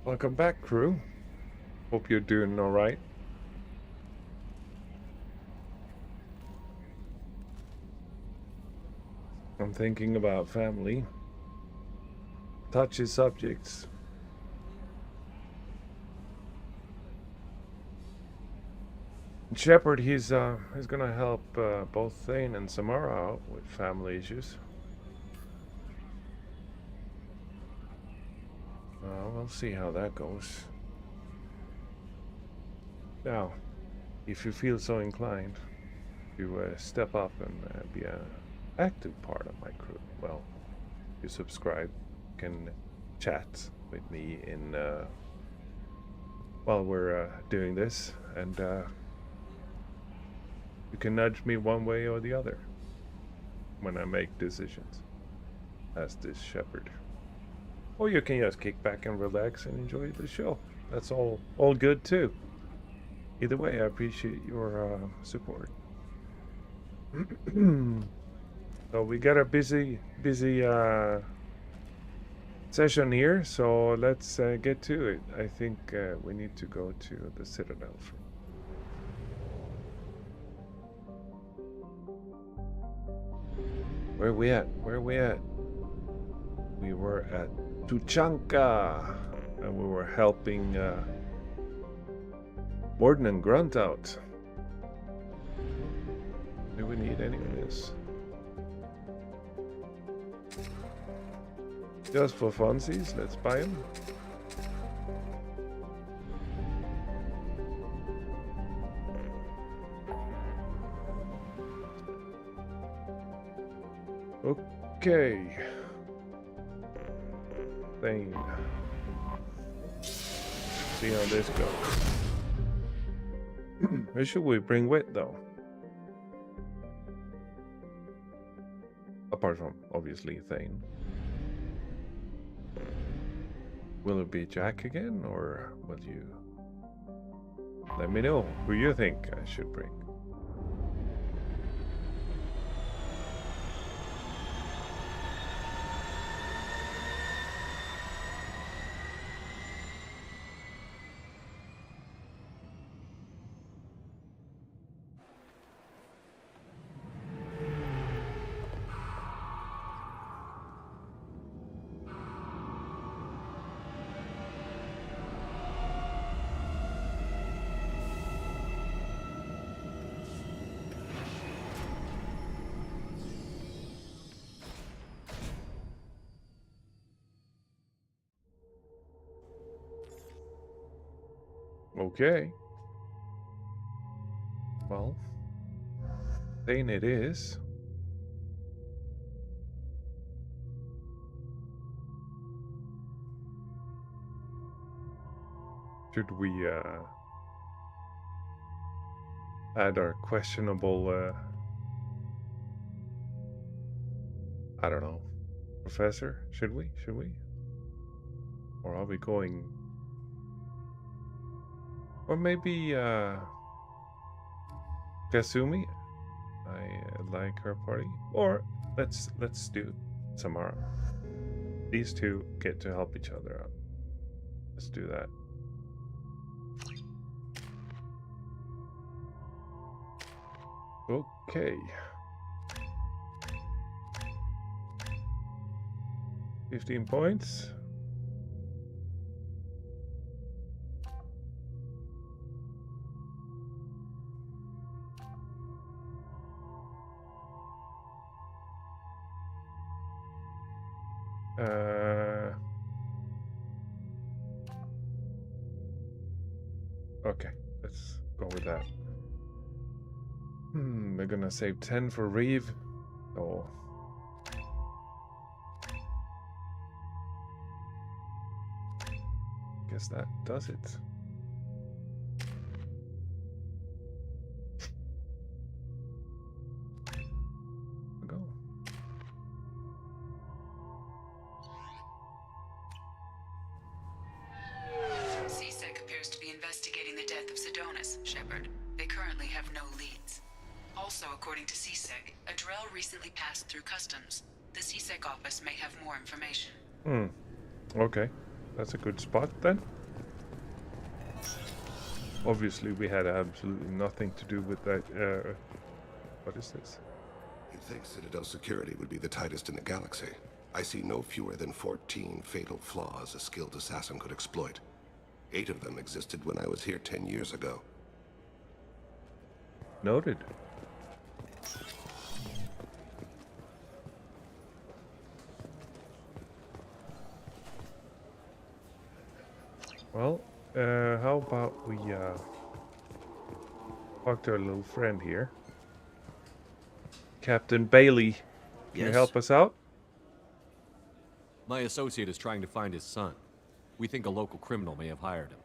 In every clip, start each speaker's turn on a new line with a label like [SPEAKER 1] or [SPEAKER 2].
[SPEAKER 1] Welcome back, crew. Hope you're doing alright. I'm thinking about family. Touchy subjects. Shepard, he's gonna help both Thane and Samara out with family issues. We'll see how that goes. Now, if you feel so inclined to step up and be an active part of my crew, well, you subscribe, can chat with me in while we're doing this, and you can nudge me one way or the other when I make decisions as this shepherd. Or you can just kick back and relax and enjoy the show. That's all good too. Either way, I appreciate your support. So we got a busy session here, so let's get to it. I think we need to go to the Citadel. Where we at? Where we at? We were at Tuchanka, and we were helping Mordin and Grunt out. Do we need any of this? Just for funsies, let's buy them. Okay. Thane. See how this goes. Who should we bring with, though? Apart from, obviously, Thane. Will it be Jack again, or will you... Let me know who you think I should bring. Okay. Well, Thane it is. Should we add our questionable I don't know, professor? Should we? Or are we going... Or maybe Kasumi? I like her party. Or let's do Samara. These two get to help each other out. Let's do that. Okay. 15 points. Okay, let's go with that. We're gonna save 10 for Reeve. Oh. Guess that does it. Go.
[SPEAKER 2] CSEC appears to be investigating the death of Sidonis, Shepard. They currently have no leads. Also, according to CSEC, a Grell recently passed through customs. The CSEC office may have more information.
[SPEAKER 1] Okay. That's a good spot then. Obviously, we had absolutely nothing to do with that. What is this?
[SPEAKER 3] You'd think Citadel security would be the tightest in the galaxy. I see no fewer than 14 fatal flaws a skilled assassin could exploit. 8 of them existed when I was here 10 years ago.
[SPEAKER 1] Noted. Well, how about we talk to our little friend here, Captain Bailey. Can you help us out?
[SPEAKER 4] My associate is trying to find his son. We think a local criminal may have hired him.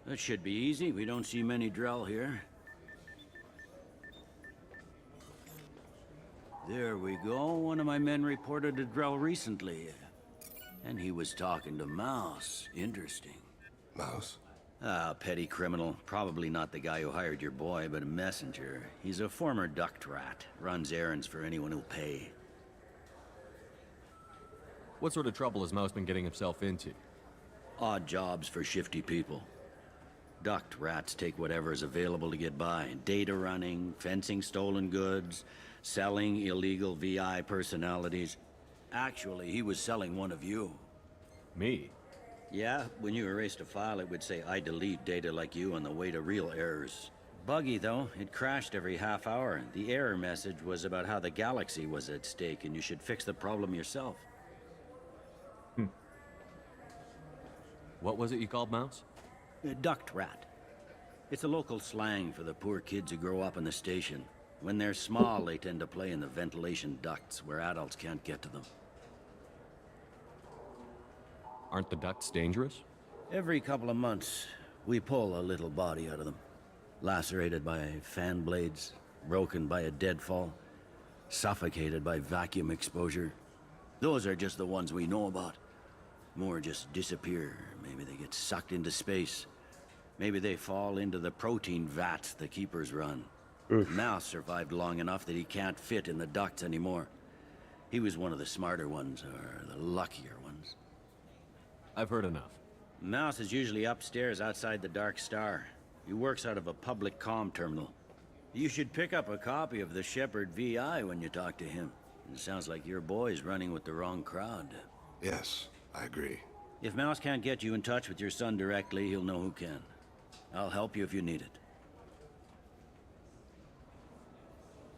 [SPEAKER 5] That should be easy. We don't see many Drell here. There we go. One of my men reported a Drell recently. And he was talking to Mouse. Interesting.
[SPEAKER 3] Mouse?
[SPEAKER 5] Ah, petty criminal. Probably not the guy who hired your boy, but a messenger. He's a former duct rat. Runs errands for anyone who'll pay.
[SPEAKER 4] What sort of trouble has Mouse been getting himself into?
[SPEAKER 5] Odd jobs for shifty people. Duct rats take whatever is available to get by. Data running, fencing stolen goods, selling illegal VI personalities. Actually, he was selling one of you.
[SPEAKER 4] Me?
[SPEAKER 5] Yeah, when you erased a file, it would say, I delete data like you on the way to real errors. Buggy, though. It crashed every half hour. The error message was about how the galaxy was at stake, and you should fix the problem yourself.
[SPEAKER 4] What was it you called Mouse?
[SPEAKER 5] A duct rat. It's a local slang for the poor kids who grow up in the station. When they're small, they tend to play in the ventilation ducts where adults can't get to them.
[SPEAKER 4] Aren't the ducts dangerous?
[SPEAKER 5] Every couple of months, we pull a little body out of them. Lacerated by fan blades, broken by a deadfall, suffocated by vacuum exposure. Those are just the ones we know about. More just disappear. Maybe they get sucked into space. Maybe they fall into the protein vats the keepers run. Mouse survived long enough that he can't fit in the ducts anymore. He was one of the smarter ones, or the luckier ones.
[SPEAKER 4] I've heard enough.
[SPEAKER 5] Mouse is usually upstairs outside the Dark Star. He works out of a public comm terminal. You should pick up a copy of the Shepard VI when you talk to him. It sounds like your boy's running with the wrong crowd.
[SPEAKER 3] Yes, I agree.
[SPEAKER 5] If Mouse can't get you in touch with your son directly, he'll know who can. I'll help you if you need it.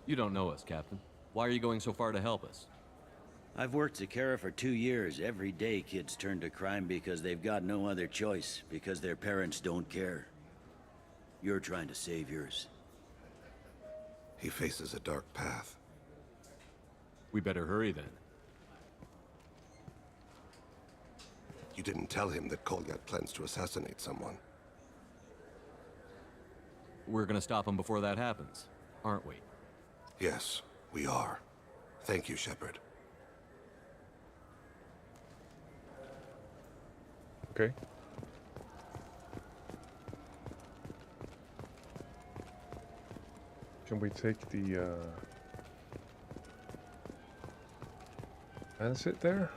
[SPEAKER 4] You don't know us, Captain. Why are you going so far to help us?
[SPEAKER 5] I've worked Zakera for 2 years. Every day kids turn to crime because they've got no other choice, because their parents don't care. You're trying to save yours.
[SPEAKER 3] He faces a dark path.
[SPEAKER 4] We better hurry then.
[SPEAKER 3] You didn't tell him that Kolyat plans to assassinate someone.
[SPEAKER 4] We're gonna stop him before that happens, aren't we?
[SPEAKER 3] Yes, we are. Thank you, Shepard.
[SPEAKER 1] Okay. Can we take the transit there?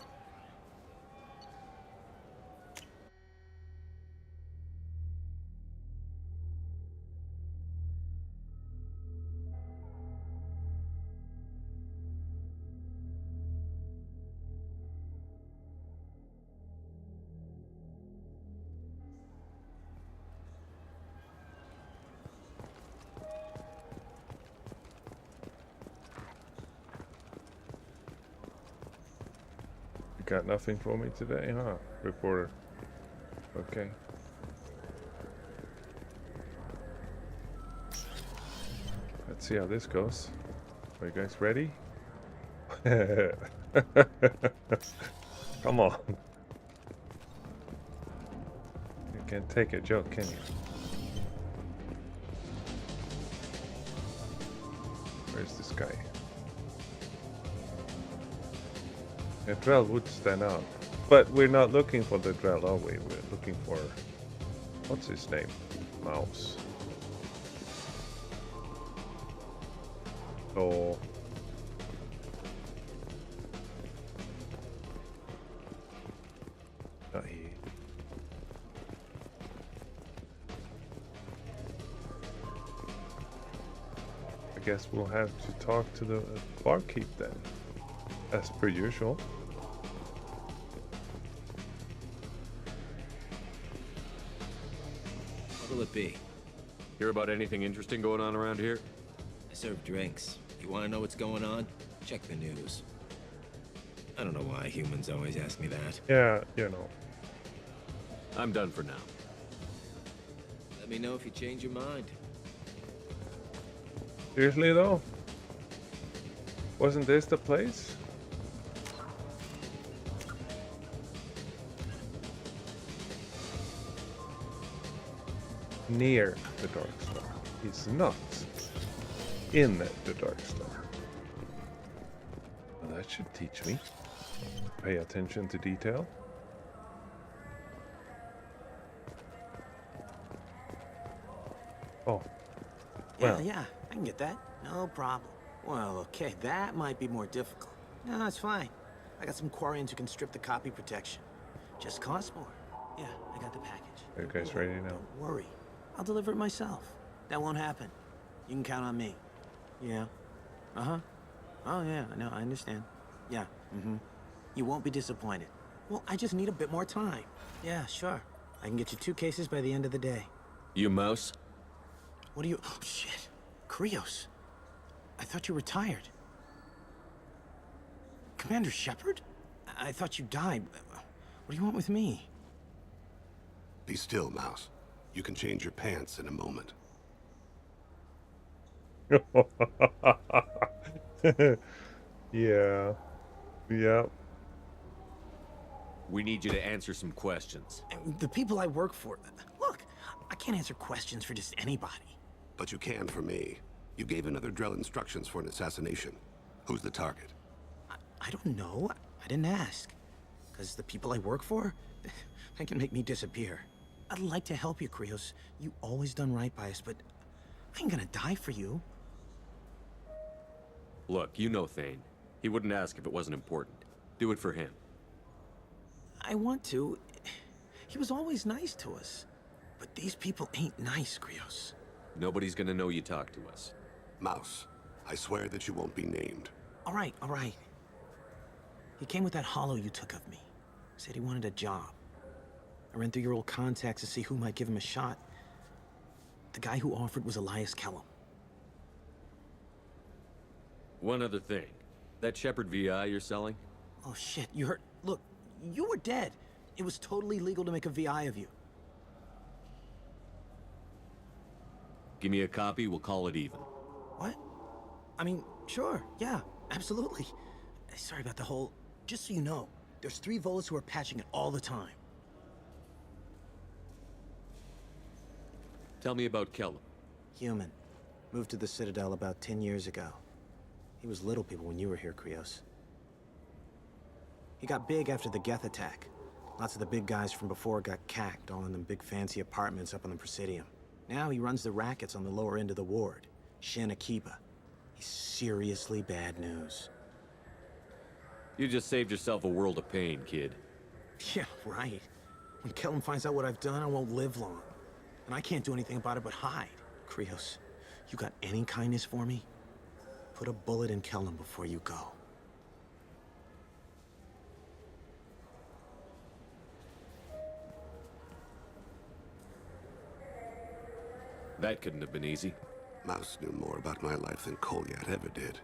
[SPEAKER 1] Got nothing for me today, huh, reporter? Okay. Let's see how this goes. Are you guys ready? Come on. You can't take a joke, can you? Where's this guy? A Drell would stand out. But we're not looking for the Drell, are we? We're looking for... what's his name? Mouse. So... not he. guess we'll have to talk to the barkeep then, as per usual.
[SPEAKER 6] What'll it be?
[SPEAKER 4] Hear about anything interesting going on around here?
[SPEAKER 6] I serve drinks. You want to know what's going on? Check the news. I don't know why humans always ask me that.
[SPEAKER 1] Yeah, you know.
[SPEAKER 4] I'm done for now.
[SPEAKER 6] Let me know if you change your mind.
[SPEAKER 1] Seriously though? Wasn't this the place? Near the Dark Star. He's not in the Dark Star. Well, that should teach me. Pay attention to detail. Oh. Well.
[SPEAKER 7] Yeah, I can get that. No problem. Well, okay, that might be more difficult. No, it's fine. I got some Quarians who can strip the copy protection. Just costs more. Yeah, I got the package.
[SPEAKER 1] Are you guys ready now?
[SPEAKER 7] Don't worry. I'll deliver it myself. That won't happen. You can count on me. Yeah. Uh-huh. Oh, yeah, I know, I understand. Yeah, You won't be disappointed. Well, I just need a bit more time. Yeah, sure. I can get you 2 cases by the end of the day.
[SPEAKER 4] You mouse?
[SPEAKER 7] What are you... Oh, shit. Krios. I thought you retired. Commander Shepard? I thought you died. What do you want with me?
[SPEAKER 3] Be still, Mouse. You can change your pants in a moment.
[SPEAKER 1] Yeah. Yeah.
[SPEAKER 4] We need you to answer some questions.
[SPEAKER 7] The people I work for... Look, I can't answer questions for just anybody.
[SPEAKER 3] But you can for me. You gave another Drell instructions for an assassination. Who's the target?
[SPEAKER 7] I don't know. I didn't ask. Because the people I work for, they can make me disappear. I'd like to help you, Krios. You always done right by us, but I ain't gonna die for you.
[SPEAKER 4] Look, you know Thane. He wouldn't ask if it wasn't important. Do it for him.
[SPEAKER 7] I want to. He was always nice to us. But these people ain't nice, Krios.
[SPEAKER 4] Nobody's gonna know you talk to us.
[SPEAKER 3] Mouse, I swear that you won't be named.
[SPEAKER 7] All right, all right. He came with that hollow you took of me. Said he wanted a job. I ran through your old contacts to see who might give him a shot. The guy who offered was Elias Kellum.
[SPEAKER 4] One other thing. That Shepard VI you're selling?
[SPEAKER 7] Oh shit, you heard... Look, you were dead. It was totally legal to make a VI of you.
[SPEAKER 4] Give me a copy, we'll call it even.
[SPEAKER 7] What? I mean, sure, yeah, absolutely. Sorry about the whole... Just so you know, there's 3 Volus who are patching it all the time.
[SPEAKER 4] Tell me about Kellum.
[SPEAKER 7] Human. Moved to the Citadel about 10 years ago. He was little people when you were here, Krios. He got big after the Geth attack. Lots of the big guys from before got cacked, all in them big fancy apartments up on the Presidium. Now he runs the rackets on the lower end of the ward. Shin Akiba. He's seriously bad news.
[SPEAKER 4] You just saved yourself a world of pain, kid.
[SPEAKER 7] Yeah, right. When Kellum finds out what I've done, I won't live long. And I can't do anything about it but hide. Krios, you got any kindness for me? Put a bullet in Kellum before you go.
[SPEAKER 4] That couldn't have been easy.
[SPEAKER 3] Mouse knew more about my life than Kolyat ever did.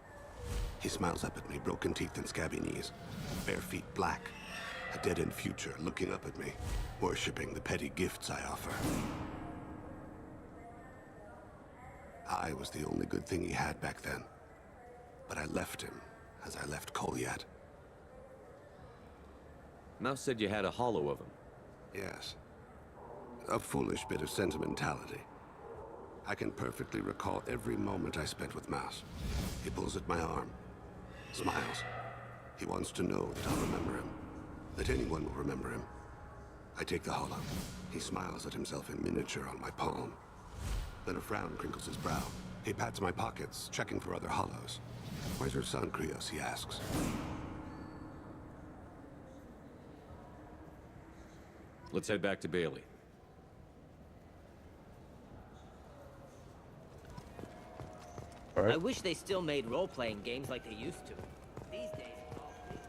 [SPEAKER 3] He smiles up at me, broken teeth and scabby knees. Bare feet black. A dead-end future looking up at me, worshipping the petty gifts I offer. I was the only good thing he had back then. But I left him, as I left Kolyat.
[SPEAKER 4] Mouse said you had a hollow of him.
[SPEAKER 3] Yes. A foolish bit of sentimentality. I can perfectly recall every moment I spent with Mouse. He pulls at my arm, smiles. He wants to know that I'll remember him, that anyone will remember him. I take the hollow. He smiles at himself in miniature on my palm. Then a frown crinkles his brow. He pats my pockets, checking for other hollows. Where's your son, Krios? He asks.
[SPEAKER 4] Let's head back to Bailey.
[SPEAKER 1] All
[SPEAKER 8] I wish they still made role-playing games like they used to. These days, it's all free choice.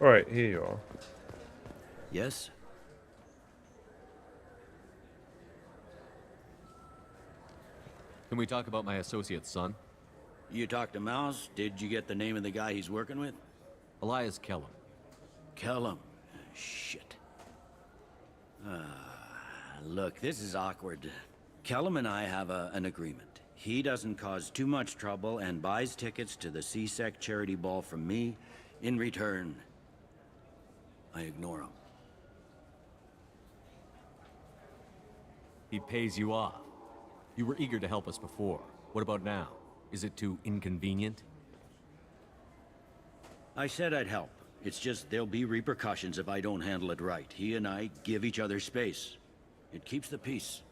[SPEAKER 1] Alright, here you are.
[SPEAKER 5] Yes?
[SPEAKER 4] Can we talk about my associate's son?
[SPEAKER 5] You talked to Mouse? Did you get the name of the guy he's working with?
[SPEAKER 4] Elias Kellum.
[SPEAKER 5] Kellum. Shit. Look, this is awkward. Kellum and I have an agreement. He doesn't cause too much trouble and buys tickets to the C-Sec charity ball from me. In return, I ignore him.
[SPEAKER 4] He pays you off. You were eager to help us before. What about now? Is it too inconvenient?
[SPEAKER 5] I said I'd help. It's just there'll be repercussions if I don't handle it right. He and I give each other space. It keeps the peace.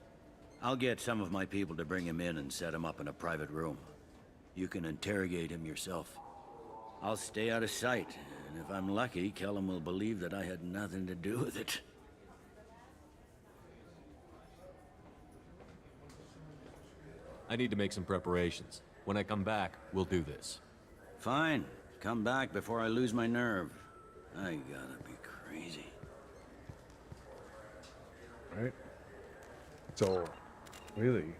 [SPEAKER 5] I'll get some of my people to bring him in and set him up in a private room. You can interrogate him yourself. I'll stay out of sight, and if I'm lucky, Kellum will believe that I had nothing to do with it.
[SPEAKER 4] I need to make some preparations. When I come back, we'll do this.
[SPEAKER 5] Fine. Come back before I lose my nerve. I gotta be crazy.
[SPEAKER 1] Right? So, really?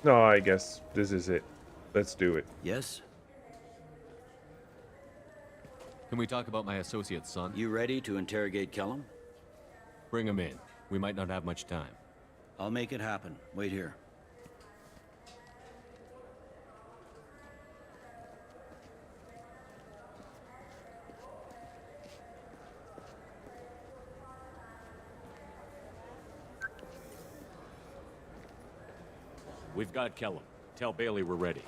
[SPEAKER 1] No, I guess this is it. Let's do it.
[SPEAKER 5] Yes?
[SPEAKER 4] Can we talk about my associate's son?
[SPEAKER 5] You ready to interrogate Kellum?
[SPEAKER 4] Bring him in. We might not have much time.
[SPEAKER 5] I'll make it happen. Wait here.
[SPEAKER 4] We've got Kellum. Tell Bailey we're ready.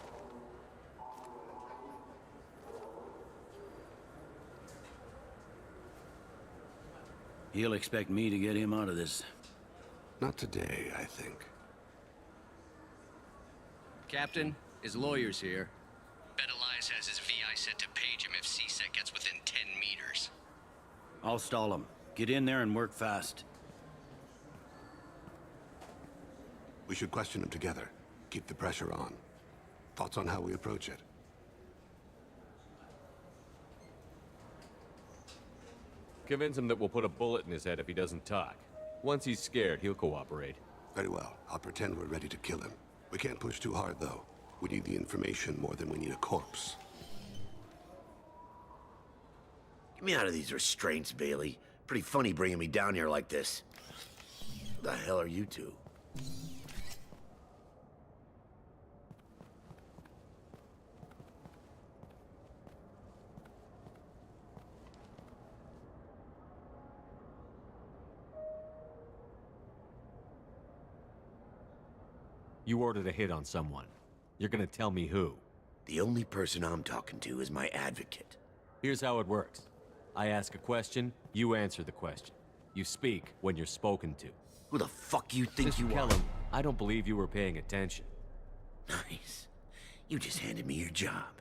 [SPEAKER 5] He'll expect me to get him out of this.
[SPEAKER 3] Not today, I think.
[SPEAKER 9] Captain, his lawyer's here. Bet Elias has his VI set to page him if C-Sec gets within 10 meters.
[SPEAKER 5] I'll stall him. Get in there and work fast.
[SPEAKER 3] We should question him together. Keep the pressure on. Thoughts on how we approach it?
[SPEAKER 4] Convince him that we'll put a bullet in his head if he doesn't talk. Once he's scared, he'll cooperate.
[SPEAKER 3] Very well. I'll pretend we're ready to kill him. We can't push too hard, though. We need the information more than we need a corpse.
[SPEAKER 10] Get me out of these restraints, Bailey. Pretty funny bringing me down here like this. Who the hell are you two?
[SPEAKER 4] You ordered a hit on someone. You're gonna tell me who.
[SPEAKER 10] The only person I'm talking to is my advocate.
[SPEAKER 4] Here's how it works. I ask a question, you answer the question. You speak when you're spoken to.
[SPEAKER 10] Who the fuck you think
[SPEAKER 4] Mr.
[SPEAKER 10] you
[SPEAKER 4] Kellum, I don't believe you were paying attention.
[SPEAKER 10] are? Nice. You just handed me your job.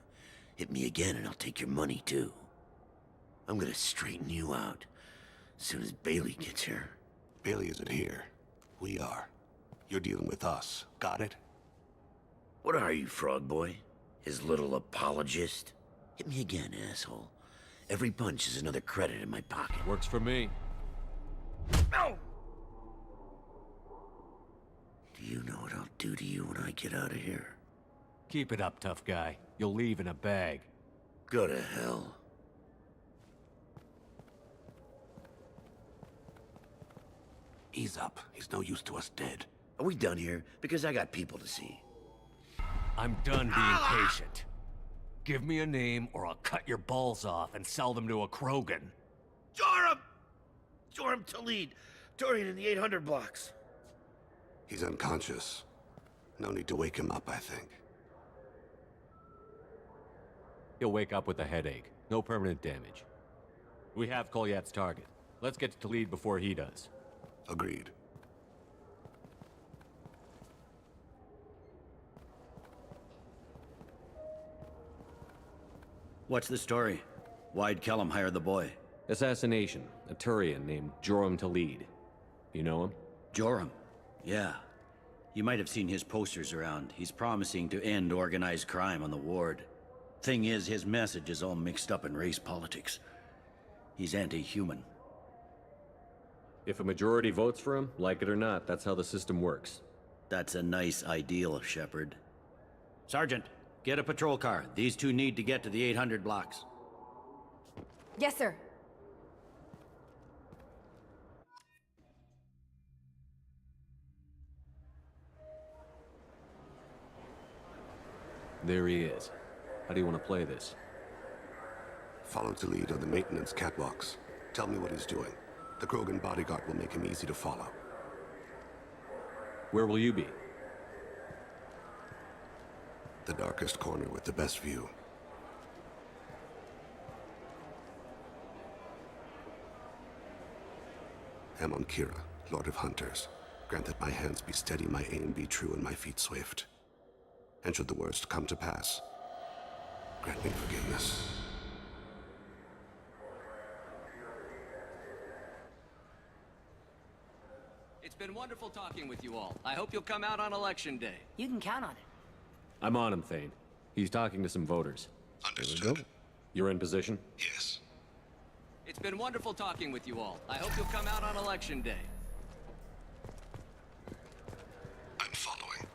[SPEAKER 10] Hit me again and I'll take your money, too. I'm gonna straighten you out as soon as Bailey gets here.
[SPEAKER 3] Bailey isn't here. We are. You're dealing with us. Got it?
[SPEAKER 10] What are you, Frog Boy? His little apologist? Hit me again, asshole. Every punch is another credit in my pocket.
[SPEAKER 4] Works for me.
[SPEAKER 10] No! Do you know what I'll do to you when I get out of here?
[SPEAKER 4] Keep it up, tough guy. You'll leave in a bag.
[SPEAKER 10] Go to hell.
[SPEAKER 3] Ease up. He's no use to us dead.
[SPEAKER 10] Are we done here? Because I got people to see.
[SPEAKER 4] I'm done being patient. Give me a name or I'll cut your balls off and sell them to a Krogan.
[SPEAKER 10] Joram! Joram Talid. Dorian in the 800 blocks.
[SPEAKER 3] He's unconscious. No need to wake him up, I think.
[SPEAKER 4] He'll wake up with a headache. No permanent damage. We have Kolyat's target. Let's get to Talid before he does.
[SPEAKER 3] Agreed.
[SPEAKER 5] What's the story? Why'd Kellum hire the boy?
[SPEAKER 4] Assassination. A Turian named Joram Talid. You know him?
[SPEAKER 5] Joram? Yeah. You might have seen his posters around. He's promising to end organized crime on the ward. Thing is, his message is all mixed up in race politics. He's anti-human.
[SPEAKER 4] If a majority votes for him, like it or not, that's how the system works.
[SPEAKER 5] That's a nice ideal, Shepard. Sergeant, get a patrol car. These two need to get to the 800 blocks.
[SPEAKER 11] Yes, sir.
[SPEAKER 4] There he is. How do you want to play this?
[SPEAKER 3] Follow to lead on the maintenance catwalks. Tell me what he's doing. The Krogan bodyguard will make him easy to follow.
[SPEAKER 4] Where will you be?
[SPEAKER 3] The darkest corner with the best view. Amon Kira, Lord of Hunters. Grant that my hands be steady, my aim be true, and my feet swift. And should the worst come to pass, grant me forgiveness.
[SPEAKER 9] It's been wonderful talking with you all. I hope you'll come out on election day.
[SPEAKER 8] You can count on it.
[SPEAKER 4] I'm on him, Thane. He's talking to some voters.
[SPEAKER 3] Understood.
[SPEAKER 4] You're in position?
[SPEAKER 3] Yes.
[SPEAKER 9] It's been wonderful talking with you all. I hope you'll come out on election day.
[SPEAKER 3] I'm following.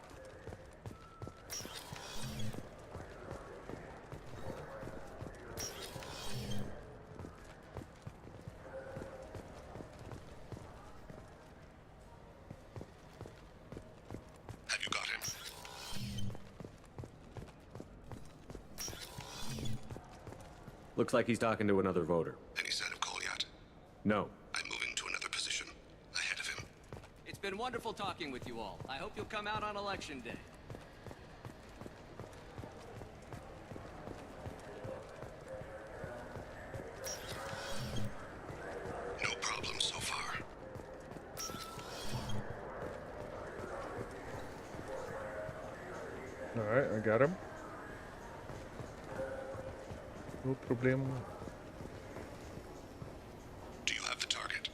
[SPEAKER 3] Have you got him?
[SPEAKER 4] Looks like he's talking to another voter.
[SPEAKER 3] Any sign of Kolyat?
[SPEAKER 4] No.
[SPEAKER 3] I'm moving to another position. Ahead of him.
[SPEAKER 9] It's been wonderful talking with you all. I hope you'll come out on election day.
[SPEAKER 3] No problem so far.
[SPEAKER 1] Alright, I got him. No problem.
[SPEAKER 3] Do you have the target?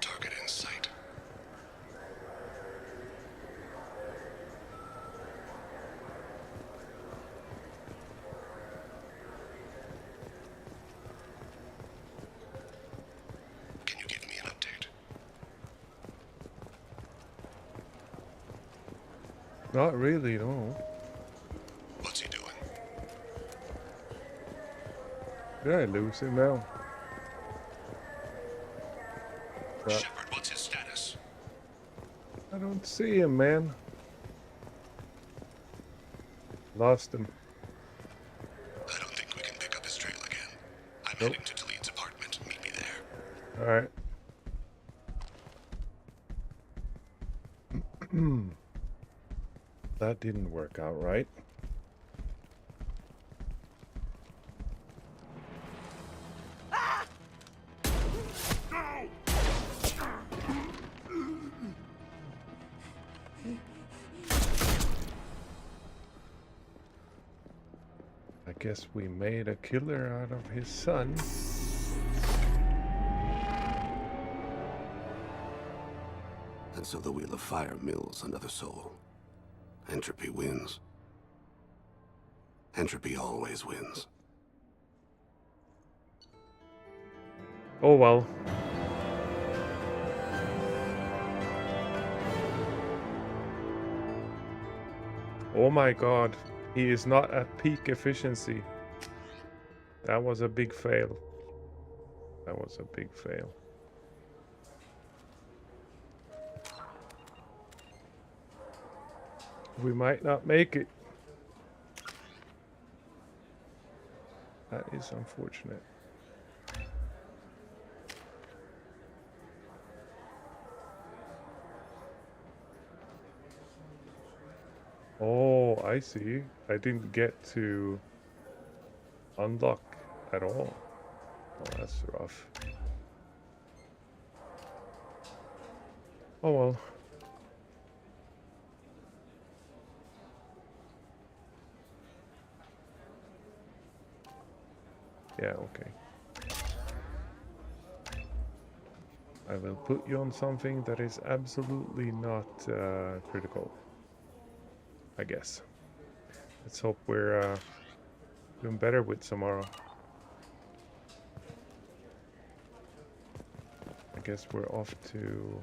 [SPEAKER 3] Target in sight. Can you give me an update?
[SPEAKER 1] Not really, no.
[SPEAKER 3] What's he doing?
[SPEAKER 1] Did I lose him now? But
[SPEAKER 3] Shepard, what's his status?
[SPEAKER 1] I don't see him, man. Lost him.
[SPEAKER 3] I don't think we can pick up his trail again. I'm
[SPEAKER 1] Nope.
[SPEAKER 3] heading to Talid's apartment. Meet me there.
[SPEAKER 1] Alright. That didn't work out right. I guess we made a killer out of his son.
[SPEAKER 3] And so the Wheel of Fire mills another soul. Entropy wins. Entropy always wins.
[SPEAKER 1] Oh well. Oh my god. He is not at peak efficiency. That was a big fail. That was a big fail. We might not make it. That is unfortunate. Oh, I see. I didn't get to unlock at all. Oh, that's rough. Oh well. Yeah, okay. I will put you on something that is absolutely not critical, I guess. Let's hope we're doing better with Samara. I guess we're off to...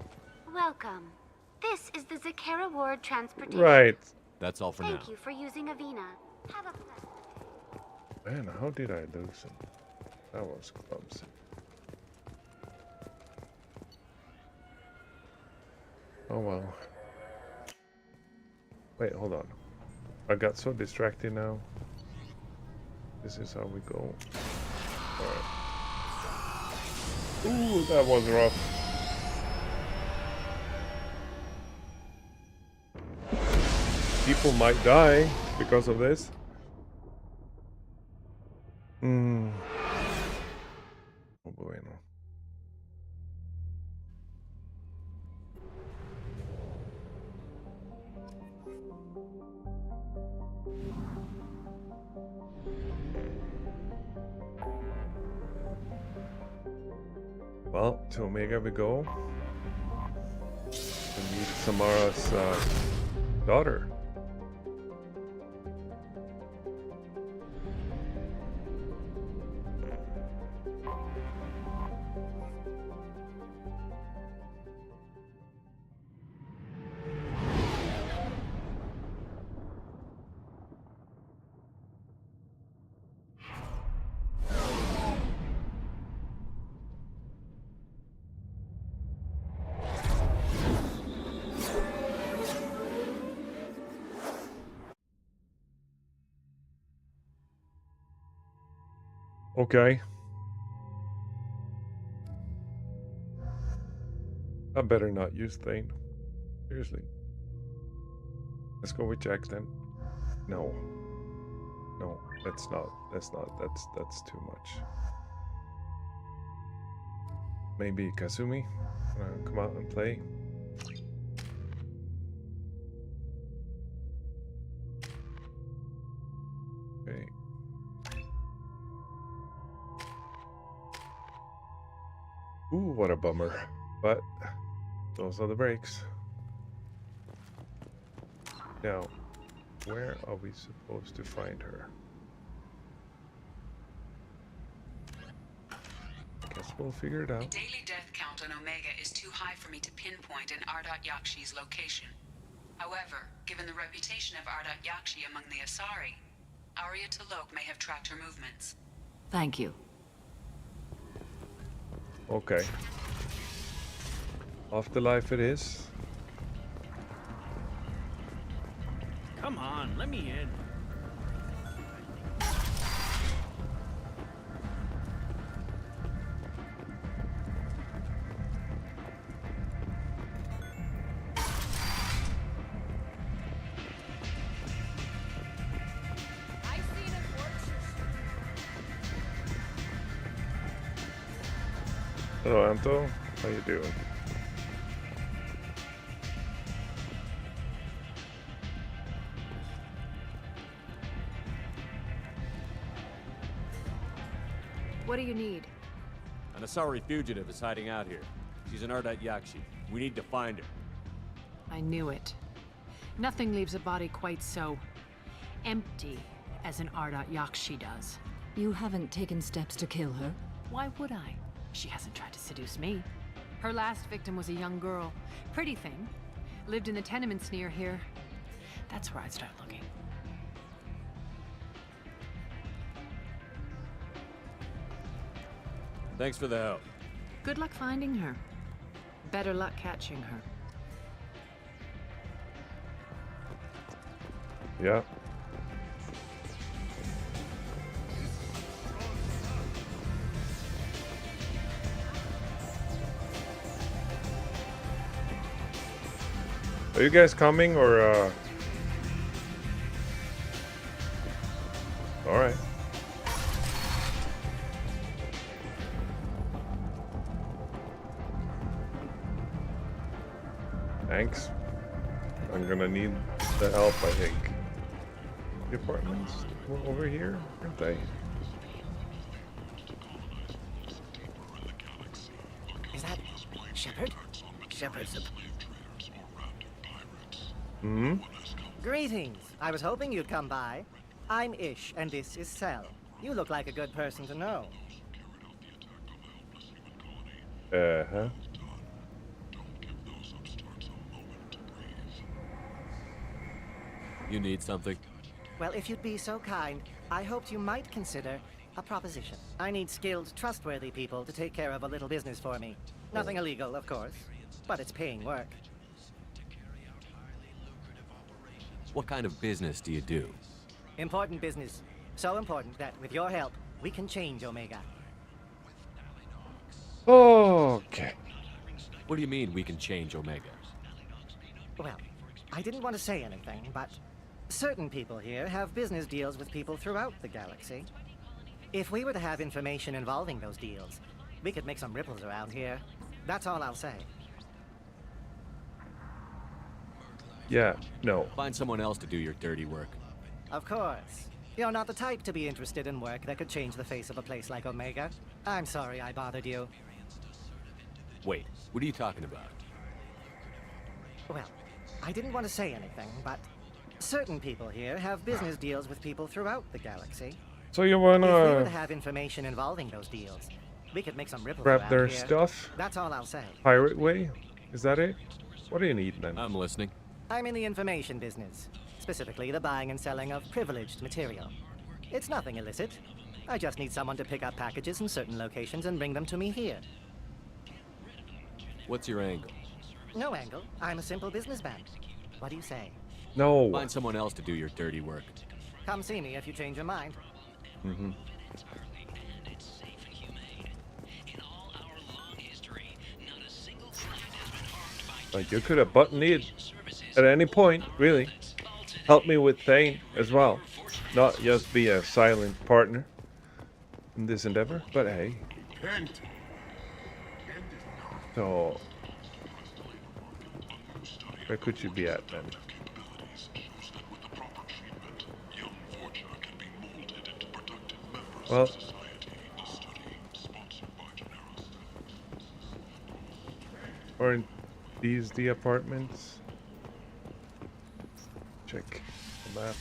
[SPEAKER 12] Welcome. This is the Zakera Ward Transportation.
[SPEAKER 1] Right.
[SPEAKER 4] That's all for now.
[SPEAKER 12] Thank you for using Avena. Have a pleasant
[SPEAKER 1] Man, how did I lose him? That was clumsy. Oh well. Wait, hold on. I got so distracted now. This is how we go. Alright. Ooh, that was rough. People might die because of this. Oh boy, no. Well, to Omega we go. To meet Samara's daughter. Okay. I better not use Thane. Seriously. Let's go with Jax then. No. No, that's not. That's too much. Maybe Kazumi? Come out and play. Okay. Ooh, what a bummer. But those are the breaks. Now, where are we supposed to find her? Guess we'll figure it out.
[SPEAKER 2] The daily death count on Omega is too high for me to pinpoint an Ardat-Yakshi's location. However, given the reputation of Ardat-Yakshi among the Asari, Arya T'Loak may have tracked her movements.
[SPEAKER 11] Thank you.
[SPEAKER 1] Okay. Afterlife it is.
[SPEAKER 13] Come on, let me in.
[SPEAKER 1] Hello, Anto. How you doing?
[SPEAKER 11] What do you need?
[SPEAKER 4] An Asari fugitive is hiding out here. She's an Ardat-Yakshi. We need to find her.
[SPEAKER 14] I knew it. Nothing leaves a body quite so empty as an Ardat-Yakshi does.
[SPEAKER 11] You haven't taken steps to kill her?
[SPEAKER 14] Why would I? She hasn't tried to seduce me. Her last victim was a young girl. Pretty thing. Lived in the tenements near here. That's where I'd start looking.
[SPEAKER 4] Thanks for the help.
[SPEAKER 14] Good luck finding her. Better luck catching her.
[SPEAKER 1] Yeah. Are you guys coming or All right. Thanks. I'm gonna need the help, I think. The apartments were over here, aren't they?
[SPEAKER 8] Is that Shepard? Shepard's
[SPEAKER 1] Hmm?
[SPEAKER 15] Greetings. I was hoping you'd come by. I'm Ish, and this is Cell. You look like a good person to know.
[SPEAKER 1] Uh-huh.
[SPEAKER 4] You need something?
[SPEAKER 15] Well, if you'd be so kind, I hoped you might consider a proposition. I need skilled, trustworthy people to take care of a little business for me. Nothing illegal, of course, but it's paying work.
[SPEAKER 4] What kind of business do you do?
[SPEAKER 15] Important business. So important that, with your help, we can change Omega.
[SPEAKER 1] Okay.
[SPEAKER 4] What do you mean we can change Omega?
[SPEAKER 15] Well, I didn't want to say anything, but certain people here have business deals with people throughout the galaxy. If we were to have information involving those deals, we could make some ripples around here. That's all I'll say.
[SPEAKER 1] Yeah, no.
[SPEAKER 4] Find someone else to do your dirty work.
[SPEAKER 15] Of course. You're not the type to be interested in work that could change the face of a place like Omega. I'm sorry I bothered you.
[SPEAKER 4] Wait, what are you talking about?
[SPEAKER 15] Well, I didn't want to say anything, but certain people here have business deals with people throughout the galaxy.
[SPEAKER 1] So you
[SPEAKER 15] If we were to
[SPEAKER 1] wanna
[SPEAKER 15] have information involving those deals, we could make some ripples
[SPEAKER 1] grab
[SPEAKER 15] around
[SPEAKER 1] their
[SPEAKER 15] here.
[SPEAKER 1] stuff?
[SPEAKER 15] That's all I'll say.
[SPEAKER 1] Pirate way? Is that it? What do you need then?
[SPEAKER 4] I'm listening.
[SPEAKER 15] I'm in the information business, specifically the buying and selling of privileged material. It's nothing illicit. I just need someone to pick up packages in certain locations and bring them to me here.
[SPEAKER 4] What's your angle?
[SPEAKER 15] No angle. I'm a simple businessman. What do you say?
[SPEAKER 1] No.
[SPEAKER 4] Find someone else to do your dirty work.
[SPEAKER 15] Come see me if you change your mind.
[SPEAKER 1] Mm-hmm. Like, you could have buttoned in at any point, really. Help me with Thane as well. Not just be a silent partner in this endeavor, but hey. So, where could you be at then? Well, aren't these the apartments? Check the map.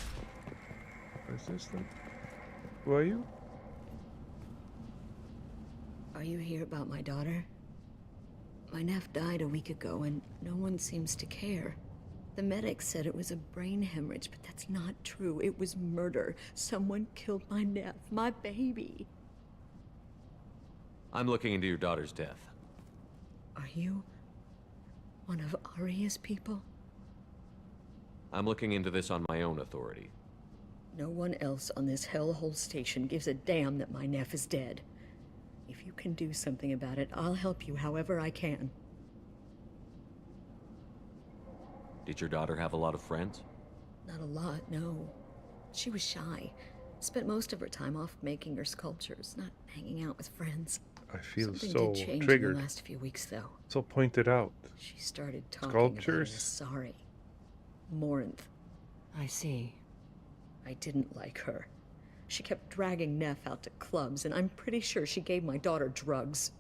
[SPEAKER 1] What is this thing? Who are you?
[SPEAKER 11] Are you here about my daughter? My nephew died a week ago and no one seems to care. The medics said it was a brain hemorrhage, but that's not true. It was murder. Someone killed my nephew, my baby.
[SPEAKER 4] I'm looking into your daughter's death.
[SPEAKER 11] Are you one of Aria's people?
[SPEAKER 4] I'm looking into this on my own authority.
[SPEAKER 11] No one else on this hellhole station gives a damn that my nephew is dead. If you can do something about it, I'll help you however I can.
[SPEAKER 4] Did your daughter have a lot of friends?
[SPEAKER 11] Not a lot, no. She was shy. Spent most of her time off making her sculptures, not hanging out with friends.
[SPEAKER 1] I feel
[SPEAKER 11] Something
[SPEAKER 1] so
[SPEAKER 11] did change
[SPEAKER 1] triggered.
[SPEAKER 11] in the last few weeks, though.
[SPEAKER 1] So pointed out.
[SPEAKER 11] She started talking
[SPEAKER 1] Sculptures?
[SPEAKER 11] about Asari. Morinth. I see. I didn't like her. She kept dragging Neff out to clubs, and I'm pretty sure she gave my daughter drugs.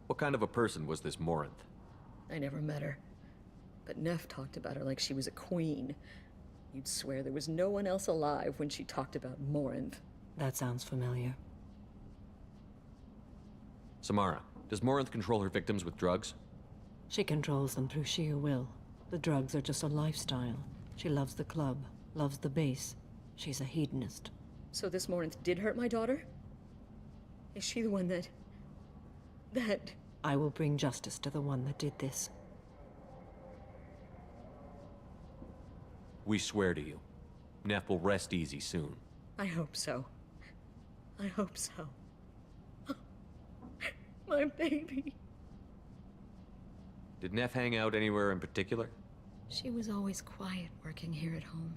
[SPEAKER 4] What kind of a person was this Morinth?
[SPEAKER 11] I never met her. But Neff talked about her like she was a queen. You'd swear there was no one else alive when she talked about Morinth. That sounds familiar.
[SPEAKER 4] Samara, does Morinth control her victims with drugs?
[SPEAKER 16] She controls them through sheer will. The drugs are just a lifestyle. She loves the club, loves the base. She's a hedonist.
[SPEAKER 11] So this Morinth did hurt my daughter? Is she the one that...
[SPEAKER 16] I will bring justice to the one that did this.
[SPEAKER 4] We swear to you. Neff will rest easy soon.
[SPEAKER 11] I hope so. I hope so. My baby.
[SPEAKER 4] Did Neff hang out anywhere in particular?
[SPEAKER 11] She was always quiet working here at home.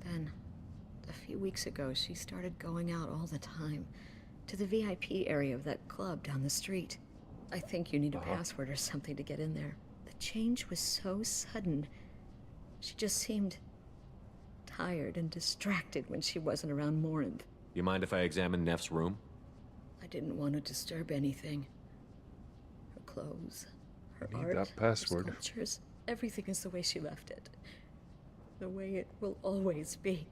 [SPEAKER 11] Then, A few weeks ago, she started going out all the time. To the VIP area of that club down the street. I think you need a password or something to get in there. The change was so sudden. She just seemed tired and distracted when she wasn't around Morinth.
[SPEAKER 4] You mind if I examine Neff's room?
[SPEAKER 11] I didn't want to disturb anything. Her clothes, her
[SPEAKER 1] I need
[SPEAKER 11] art,
[SPEAKER 1] that password.
[SPEAKER 11] her sculptures, everything is the way she left it. The way it will always be.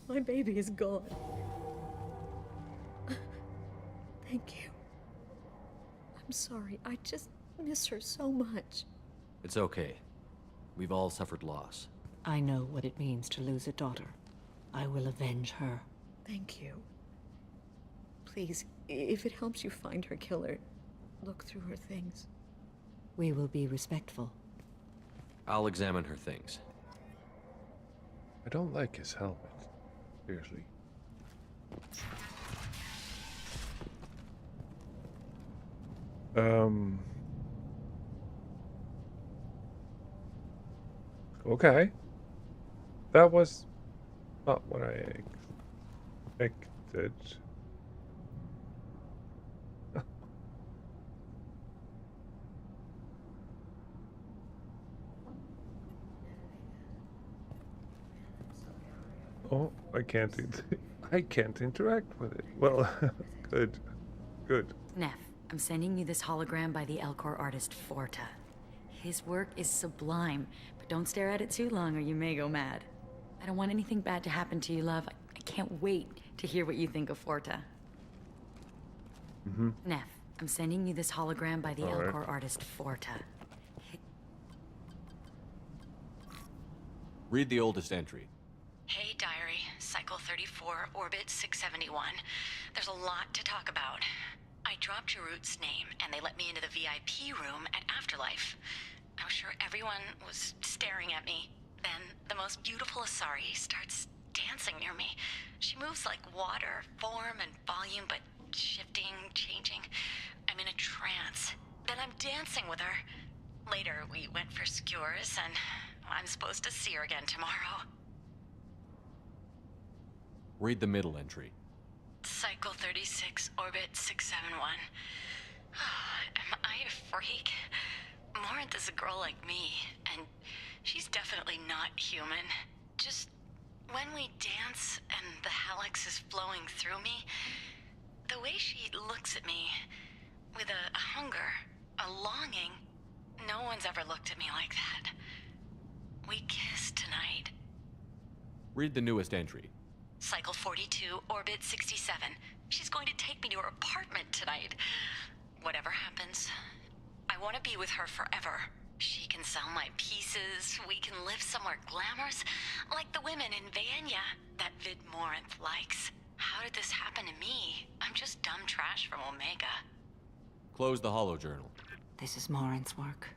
[SPEAKER 11] My baby is gone. Thank you. I'm sorry, I just miss her so much.
[SPEAKER 4] It's okay. We've all suffered loss.
[SPEAKER 16] I know what it means to lose a daughter. I will avenge her.
[SPEAKER 11] Thank you. Please, if it helps you find her killer, look through her things.
[SPEAKER 16] We will be respectful.
[SPEAKER 4] I'll examine her things.
[SPEAKER 1] I don't like his helmet. Seriously. Okay. That was not what I expected. Oh, I can't interact with it. Well, good. Good.
[SPEAKER 17] Neff, I'm sending you this hologram by the Elcor artist Forta. His work is sublime, but don't stare at it too long or you may go mad. I don't want anything bad to happen to you, love. I can't wait to hear what you think of Forta. Neff, I'm sending you this hologram by the Elcor artist Forta.
[SPEAKER 4] Read the oldest entry.
[SPEAKER 17] Hey, diary. Cycle 34, orbit 671. There's a lot to talk about. I dropped your root's name, and they let me into the VIP room at Afterlife. I was sure everyone was staring at me. Then, the most beautiful Asari starts dancing near me. She moves like water, form and volume, but shifting, changing. I'm in a trance. Then I'm dancing with her. Later, we went for skewers, and I'm supposed to see her again tomorrow.
[SPEAKER 4] Read the middle entry.
[SPEAKER 17] Cycle 36, orbit 671. Am I a freak? Morinth is a girl like me, and she's definitely not human. Just when we dance and the Hallex is flowing through me, the way she looks at me, with a hunger, a longing, no one's ever looked at me like that. We kissed tonight.
[SPEAKER 4] Read the newest entry.
[SPEAKER 17] Cycle 42, orbit 67. She's going to take me to her apartment tonight. Whatever happens, I want to be with her forever. She can sell my pieces, we can live somewhere glamorous, like the women in Vanya that Vid Morinth likes. How did this happen to me? I'm just dumb trash from Omega.
[SPEAKER 4] Close the holojournal.
[SPEAKER 16] This is Morinth's work.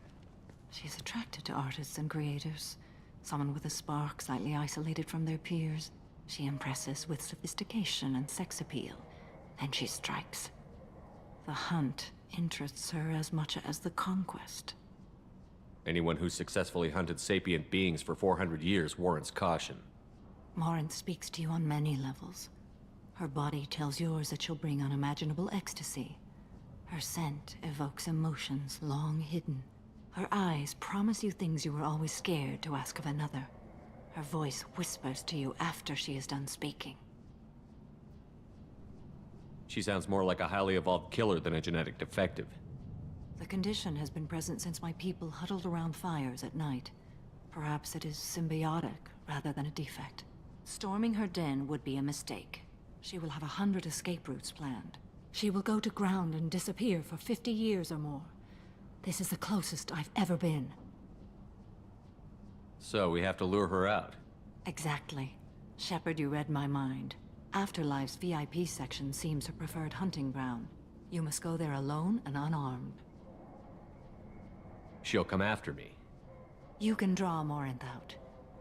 [SPEAKER 16] She's attracted to artists and creators. Someone with a spark, slightly isolated from their peers. She impresses with sophistication and sex appeal. Then she strikes. The hunt interests her as much as the conquest.
[SPEAKER 4] Anyone who's successfully hunted sapient beings for 400 years warrants caution.
[SPEAKER 16] Morinth speaks to you on many levels. Her body tells yours that she'll bring unimaginable ecstasy. Her scent evokes emotions long hidden. Her eyes promise you things you were always scared to ask of another. Her voice whispers to you after she is done speaking.
[SPEAKER 4] She sounds more like a highly evolved killer than a genetic defective.
[SPEAKER 16] The condition has been present since my people huddled around fires at night. Perhaps it is symbiotic rather than a defect. Storming her den would be a mistake. She will have 100 escape routes planned. She will go to ground and disappear for 50 years or more. This is the closest I've ever been.
[SPEAKER 4] So we have to lure her out.
[SPEAKER 16] Exactly. Shepard, you read my mind. Afterlife's VIP section seems her preferred hunting ground. You must go there alone and unarmed.
[SPEAKER 4] She'll come after me.
[SPEAKER 16] You can draw Morinth out.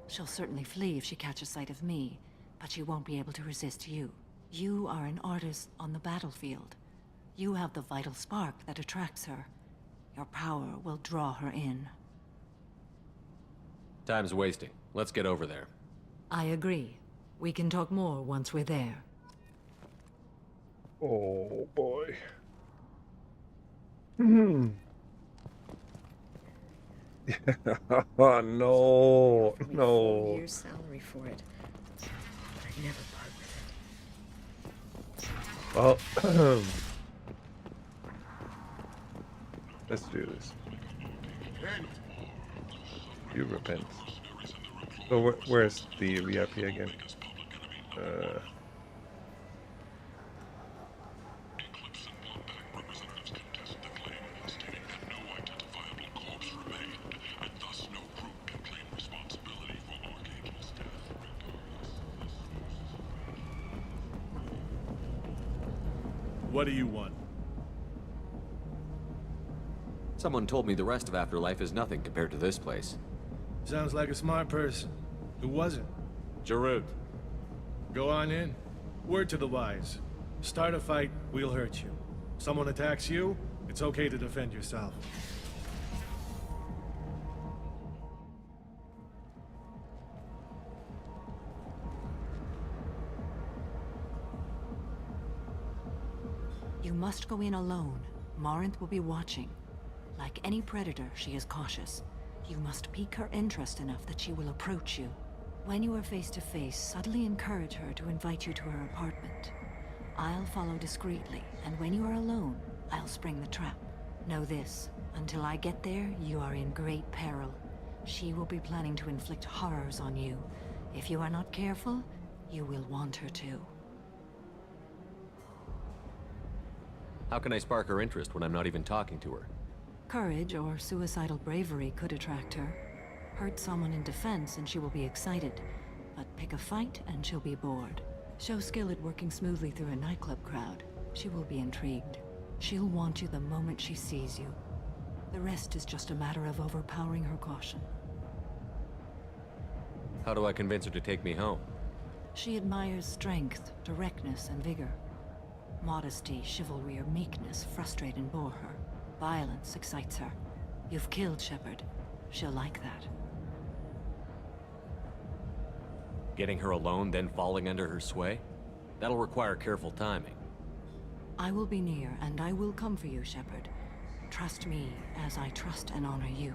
[SPEAKER 16] She'll certainly flee if she catches sight of me, but she won't be able to resist you. You are an artist on the battlefield. You have the vital spark that attracts her. Your power will draw her in.
[SPEAKER 4] Time's wasting. Let's get over there.
[SPEAKER 16] I agree. We can talk more once we're there.
[SPEAKER 1] Oh boy. Oh no, no.
[SPEAKER 11] 4 years salary for it. I'd never part with it.
[SPEAKER 1] Well, let's do this. You repent. So where's the VIP again?
[SPEAKER 18] What do you want?
[SPEAKER 4] Someone told me the rest of Afterlife is nothing compared to this place.
[SPEAKER 18] Sounds like a smart person. Who was it?
[SPEAKER 4] Jarut.
[SPEAKER 18] Go on in. Word to the wise. Start a fight, we'll hurt you. Someone attacks you, it's okay to defend yourself.
[SPEAKER 16] You must go in alone. Morinth will be watching. Like any predator, she is cautious. You must pique her interest enough that she will approach you. When you are face to face, subtly encourage her to invite you to her apartment. I'll follow discreetly, and when you are alone, I'll spring the trap. Know this, until I get there, you are in great peril. She will be planning to inflict horrors on you. If you are not careful, you will want her to.
[SPEAKER 4] How can I spark her interest when I'm not even talking to her?
[SPEAKER 16] Courage or suicidal bravery could attract her. Hurt someone in defense and she will be excited. But pick a fight and she'll be bored. Show skill at working smoothly through a nightclub crowd. She will be intrigued. She'll want you the moment she sees you. The rest is just a matter of overpowering her caution.
[SPEAKER 4] How do I convince her to take me home?
[SPEAKER 16] She admires strength, directness, and vigor. Modesty, chivalry, or meekness frustrate and bore her. Violence excites her. You've killed Shepard. She'll like that.
[SPEAKER 4] Getting her alone, then falling under her sway? That'll require careful timing.
[SPEAKER 16] I will be near, and I will come for you, Shepard. Trust me, as I trust and honor you.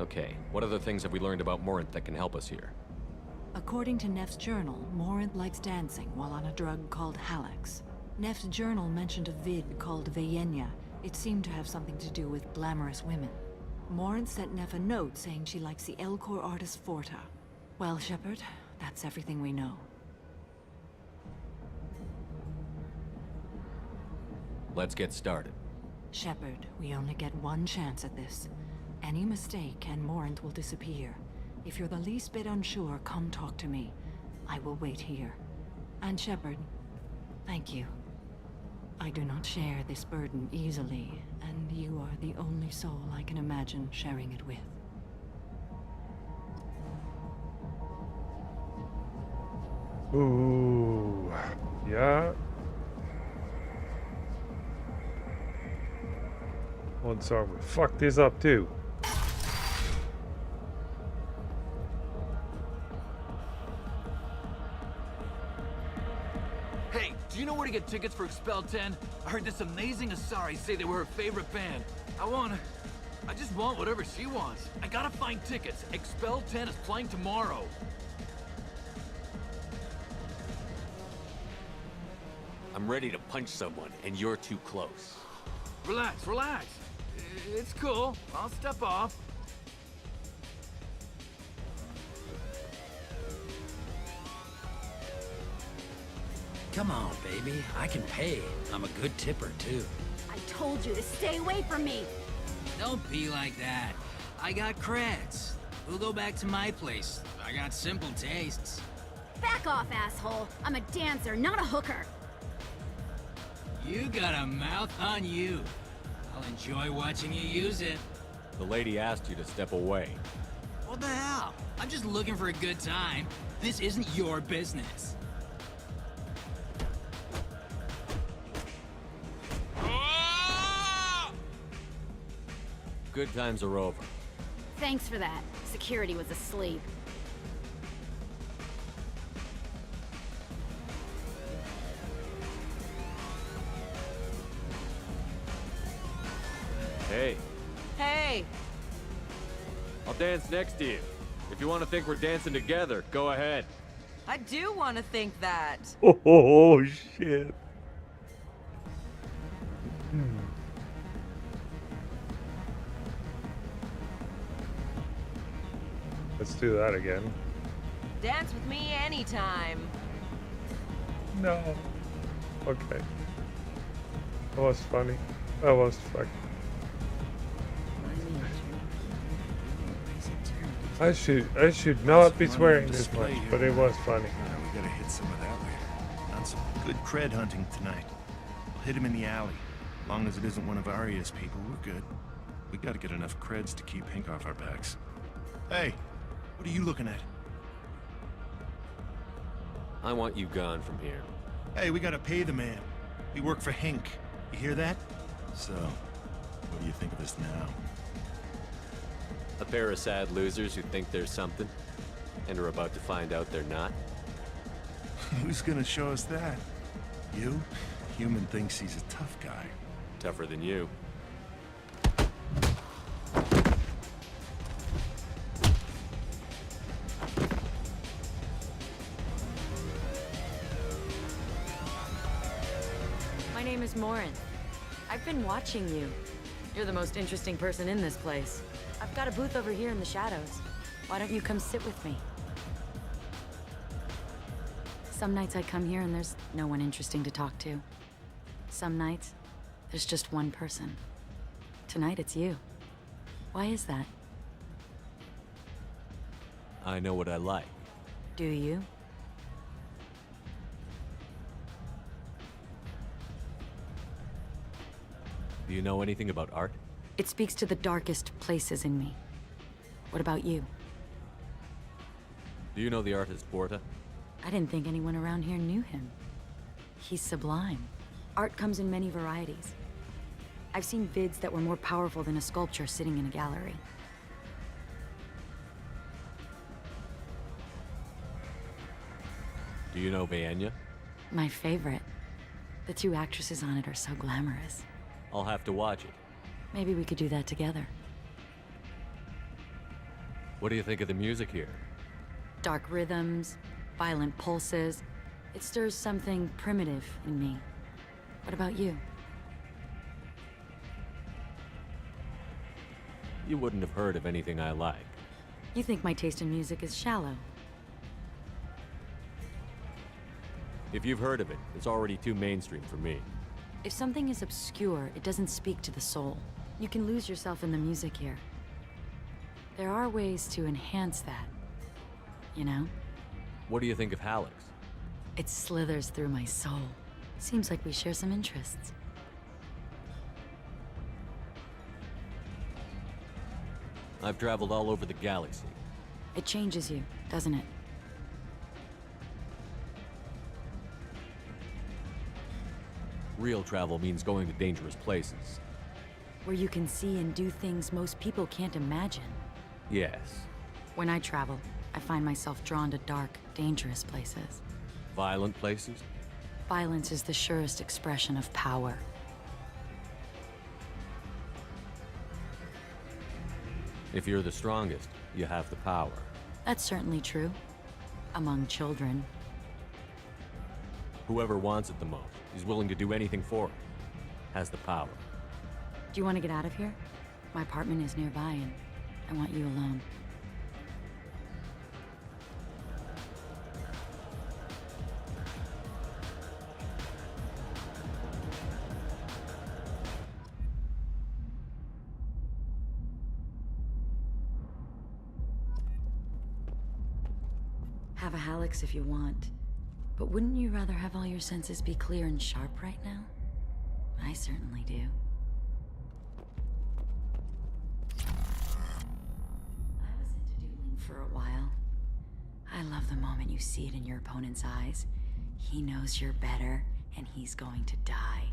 [SPEAKER 4] Okay, what other things have we learned about Morinth that can help us here?
[SPEAKER 16] According to Neff's journal, Morinth likes dancing while on a drug called Halax. Neff's journal mentioned a vid called Vayenya. It seemed to have something to do with glamorous women. Morinth sent Neff a note saying she likes the Elcor artist Forta. Well, Shepard, that's everything we know.
[SPEAKER 4] Let's get started.
[SPEAKER 16] Shepard, we only get one chance at this. Any mistake and Morinth will disappear. If you're the least bit unsure, come talk to me. I will wait here. And Shepard, thank you. I do not share this burden easily, and you are the only soul I can imagine sharing it with.
[SPEAKER 1] Ooh, yeah. Well, sorry, we fucked this up too.
[SPEAKER 19] Hey, do you know where to get tickets for Expel 10? I heard this amazing Asari say they were her favorite band. I just want whatever she wants. I gotta find tickets. Expel 10 is playing tomorrow.
[SPEAKER 4] I'm ready to punch someone, and you're too close.
[SPEAKER 19] Relax, relax. It's cool. I'll step off.
[SPEAKER 10] Come on, baby. I can pay. I'm a good tipper, too.
[SPEAKER 20] I told you to stay away from me.
[SPEAKER 9] Don't be like that. I got creds. We'll go back to my place. I got simple tastes.
[SPEAKER 20] Back off, asshole. I'm a dancer, not a hooker.
[SPEAKER 9] You got a mouth on you. I'll enjoy watching you use it.
[SPEAKER 4] The lady asked you to step away.
[SPEAKER 9] What the hell? I'm just looking for a good time. This isn't your business.
[SPEAKER 4] Good times are over.
[SPEAKER 20] Thanks for that. Security was asleep.
[SPEAKER 21] Hey!
[SPEAKER 4] I'll dance next to you. If you want to think we're dancing together, go ahead.
[SPEAKER 21] I do want to think that.
[SPEAKER 1] Oh, shit. Let's do that again.
[SPEAKER 21] Dance with me anytime.
[SPEAKER 1] No. Okay. That was funny. That was fucking. I should not be swearing this much, but it was funny.
[SPEAKER 18] We gotta hit some of that later. On some good cred hunting tonight. We'll hit him in the alley. As long as it isn't one of Arya's people, we're good. We gotta get enough creds to keep Hink off our backs. Hey, what are you looking at?
[SPEAKER 4] I want you gone from here.
[SPEAKER 18] Hey, we gotta pay the man. We work for Hink. You hear that? So, what do you think of us now?
[SPEAKER 4] A pair of sad losers who think they're something, and are about to find out they're not.
[SPEAKER 18] Who's gonna show us that? You? Human thinks he's a tough guy.
[SPEAKER 4] Tougher than you.
[SPEAKER 21] My name is Morin. I've been watching you. You're the most interesting person in this place. I've got a booth over here in the shadows. Why don't you come sit with me? Some nights I come here and there's no one interesting to talk to. Some nights, there's just one person. Tonight it's you. Why is that?
[SPEAKER 4] I know what I like.
[SPEAKER 21] Do you?
[SPEAKER 4] Do you know anything about art?
[SPEAKER 21] It speaks to the darkest places in me. What about you?
[SPEAKER 4] Do you know the artist Porta?
[SPEAKER 21] I didn't think anyone around here knew him. He's sublime. Art comes in many varieties. I've seen vids that were more powerful than a sculpture sitting in a gallery.
[SPEAKER 4] Do you know Vaenya?
[SPEAKER 21] My favorite. The two actresses on it are so glamorous.
[SPEAKER 4] I'll have to watch it.
[SPEAKER 21] Maybe we could do that together.
[SPEAKER 4] What do you think of the music here?
[SPEAKER 21] Dark rhythms, violent pulses. It stirs something primitive in me. What about you?
[SPEAKER 4] You wouldn't have heard of anything I like.
[SPEAKER 21] You think my taste in music is shallow.
[SPEAKER 4] If you've heard of it, it's already too mainstream for me.
[SPEAKER 21] If something is obscure, it doesn't speak to the soul. You can lose yourself in the music here. There are ways to enhance that, you know?
[SPEAKER 4] What do you think of Hallex?
[SPEAKER 21] It slithers through my soul. Seems like we share some interests.
[SPEAKER 4] I've traveled all over the galaxy.
[SPEAKER 21] It changes you, doesn't it?
[SPEAKER 4] Real travel means going to dangerous places.
[SPEAKER 21] Where you can see and do things most people can't imagine.
[SPEAKER 4] Yes.
[SPEAKER 21] When I travel, I find myself drawn to dark, dangerous places.
[SPEAKER 4] Violent places?
[SPEAKER 21] Violence is the surest expression of power.
[SPEAKER 4] If you're the strongest, you have the power.
[SPEAKER 21] That's certainly true. Among children.
[SPEAKER 4] Whoever wants it the most is willing to do anything for it. Has the power.
[SPEAKER 21] Do you want to get out of here? My apartment is nearby and I want you alone. Have a Hallex if you want. But wouldn't you rather have all your senses be clear and sharp right now? I certainly do. I was into dueling for a while. I love the moment you see it in your opponent's eyes. He knows you're better, and he's going to die.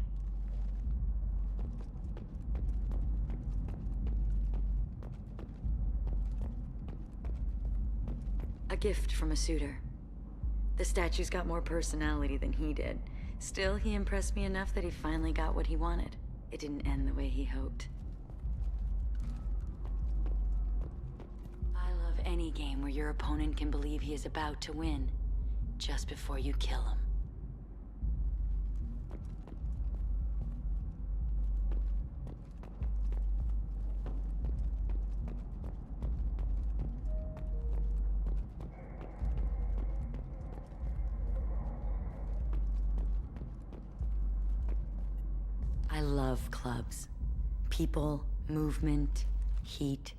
[SPEAKER 21] A gift from a suitor. The statue's got more personality than he did. Still, he impressed me enough that he finally got what he wanted. It didn't end the way he hoped. any game where your opponent can believe he is about to win, just before you kill him. I love clubs. People, movement, heat.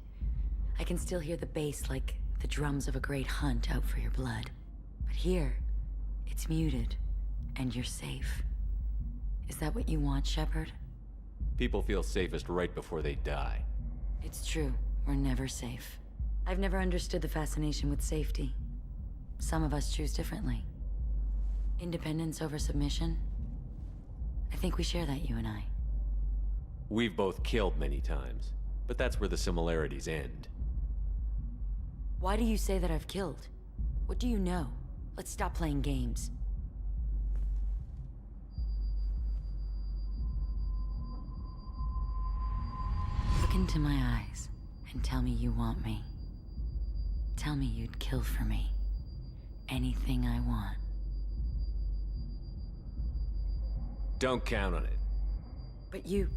[SPEAKER 21] I can still hear the bass like the drums of a great hunt out for your blood. But here, it's muted, and you're safe. Is that what you want, Shepard?
[SPEAKER 4] People feel safest right before they die.
[SPEAKER 21] It's true. We're never safe. I've never understood the fascination with safety. Some of us choose differently. Independence over submission? I think we share that, you and I.
[SPEAKER 4] We've both killed many times, but that's where the similarities end.
[SPEAKER 21] Why do you say that I've killed? What do you know? Let's stop playing games. Look into my eyes and tell me you want me. Tell me you'd kill for me. Anything I want.
[SPEAKER 4] Don't count on it.
[SPEAKER 21] But you...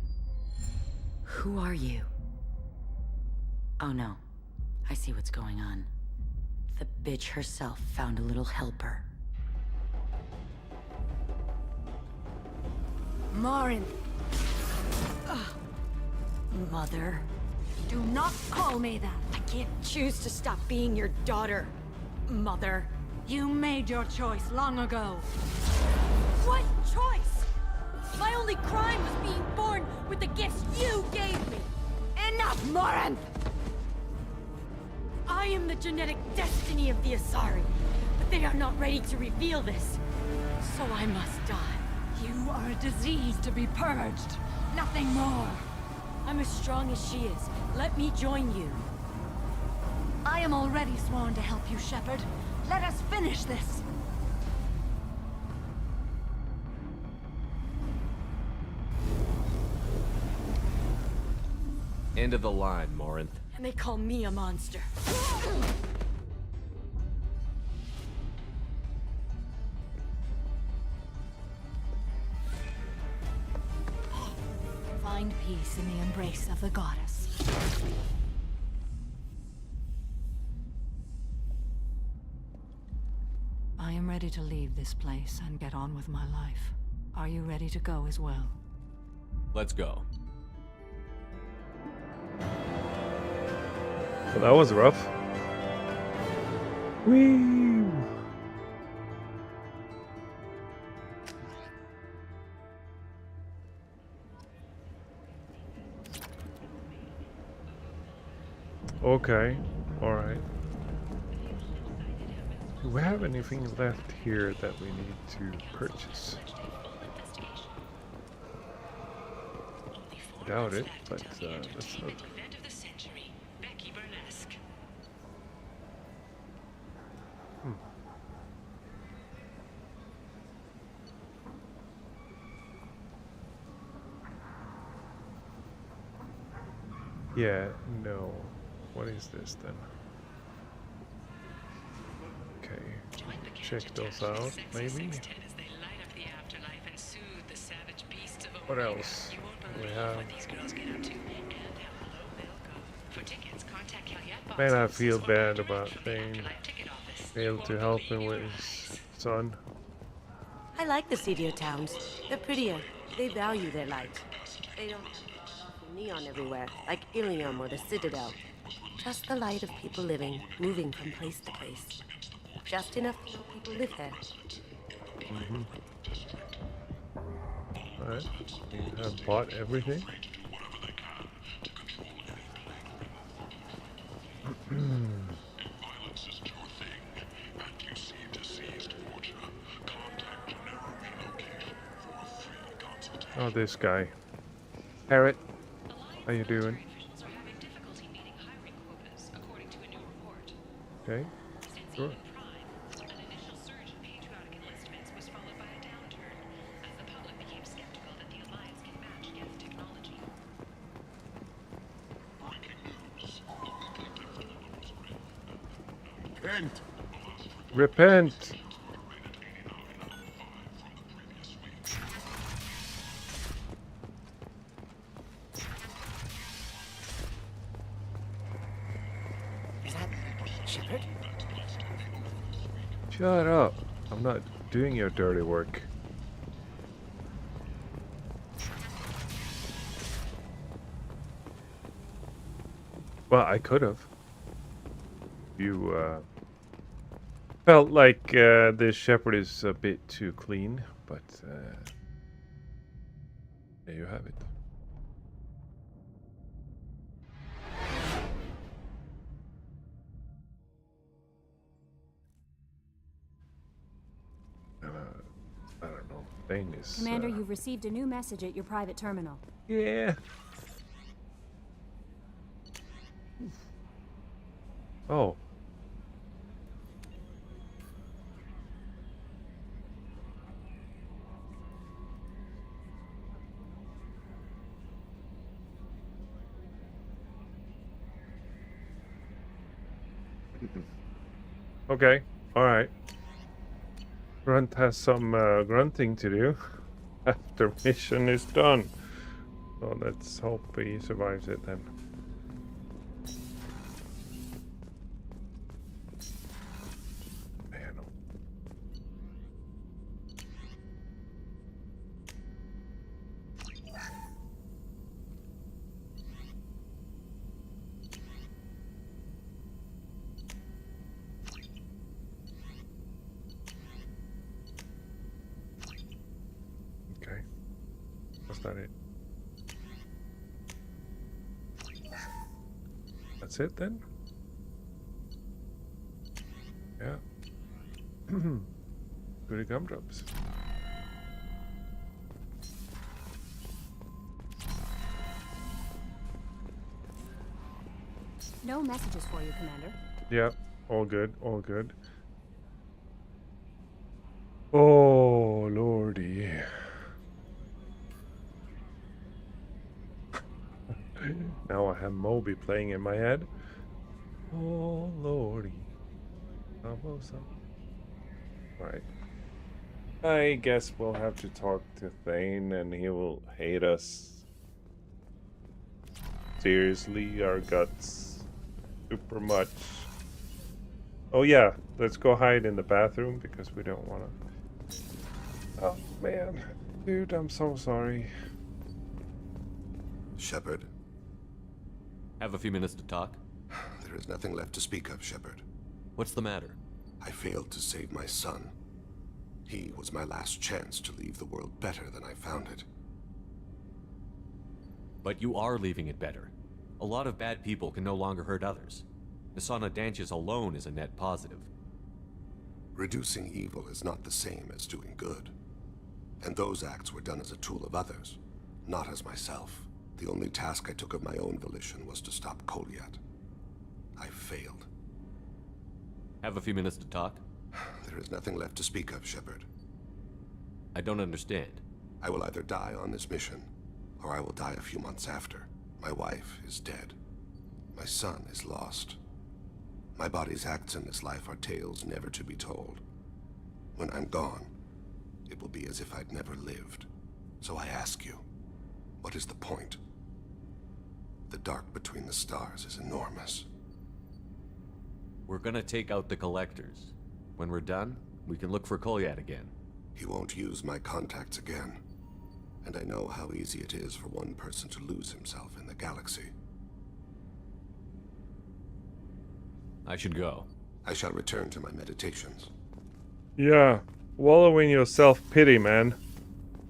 [SPEAKER 21] Who are you? Oh no. I see what's going on. The bitch herself found a little helper. Morin! Mother. Do not call me that! I can't choose to stop being your daughter, Mother.
[SPEAKER 16] You made your choice long ago.
[SPEAKER 21] What choice? My only crime was being born with the gifts you gave me! Enough, Morin! I am the genetic destiny of the Asari, but they are not ready to reveal this. So I must die.
[SPEAKER 16] You are a disease to be purged. Nothing more.
[SPEAKER 21] I'm as strong as she is. Let me join you.
[SPEAKER 16] I am already sworn to help you, Shepard. Let us finish this.
[SPEAKER 4] End of the line, Morinth.
[SPEAKER 21] And they call me a monster.
[SPEAKER 16] Find peace in the embrace of the goddess. I am ready to leave this place and get on with my life. Are you ready to go as well?
[SPEAKER 4] Let's go.
[SPEAKER 1] Well, that was rough. Whee! Okay, alright. Do we have anything left here that we need to purchase? Doubt it, but let's look. Yeah, no. What is this then? Okay, check those out, maybe? What else do we have? Man, I feel bad about Thane. Failed to help him with his son.
[SPEAKER 6] I like the city towns. They're prettier. They value their light. They don't have neon everywhere, like Ilium or the Citadel. Just the light of people living, moving from place to place. Just enough to know people live there.
[SPEAKER 1] Alright, we have bought everything. Oh, this guy. Parrot, how you doing? Okay, sure.
[SPEAKER 3] Repent!
[SPEAKER 1] Repent!
[SPEAKER 15] Is that Shepard?
[SPEAKER 1] Shut up. I'm not doing your dirty work. Well, I could have. You felt like this shepherd is a bit too clean, but there you have it. I don't know. Thane is.
[SPEAKER 7] Commander, you've received a new message at your private terminal.
[SPEAKER 1] Yeah. Oh. Okay. All right. Grunt has some grunting to do after mission is done. So let's hope he survives it then. Okay. Was that it? That's it then? Yeah. Goody gumdrops.
[SPEAKER 7] No messages for you, Commander.
[SPEAKER 1] Yeah, all good, all good. Oh, lordy. Now I have Moby playing in my head. Oh, lordy. Alright. I guess we'll have to talk to Thane and he will hate us. Seriously, our guts. Super much. Oh yeah, let's go hide in the bathroom because we don't want to. Oh man. Dude, I'm so sorry.
[SPEAKER 3] Shepard.
[SPEAKER 4] Have a few minutes to talk?
[SPEAKER 3] There is nothing left to speak of, Shepard.
[SPEAKER 4] What's the matter?
[SPEAKER 3] I failed to save my son. He was my last chance to leave the world better than I found it.
[SPEAKER 4] But you are leaving it better. A lot of bad people can no longer hurt others. Nisana Danches alone is a net positive.
[SPEAKER 3] Reducing evil is not the same as doing good. And those acts were done as a tool of others, not as myself. The only task I took of my own volition was to stop Kolyat. I failed.
[SPEAKER 4] Have a few minutes to talk?
[SPEAKER 3] There is nothing left to speak of, Shepard.
[SPEAKER 4] I don't understand.
[SPEAKER 3] I will either die on this mission, or I will die a few months after. My wife is dead. My son is lost. My body's acts in this life are tales never to be told. When I'm gone, it will be as if I'd never lived. So I ask you, what is the point? The dark between the stars is enormous.
[SPEAKER 4] We're gonna take out the collectors. When we're done, we can look for Kolyat again.
[SPEAKER 3] He won't use my contacts again. And I know how easy it is for one person to lose himself in the galaxy.
[SPEAKER 4] I should go.
[SPEAKER 3] I shall return to my meditations.
[SPEAKER 1] Yeah, wallow in your self-pity, man.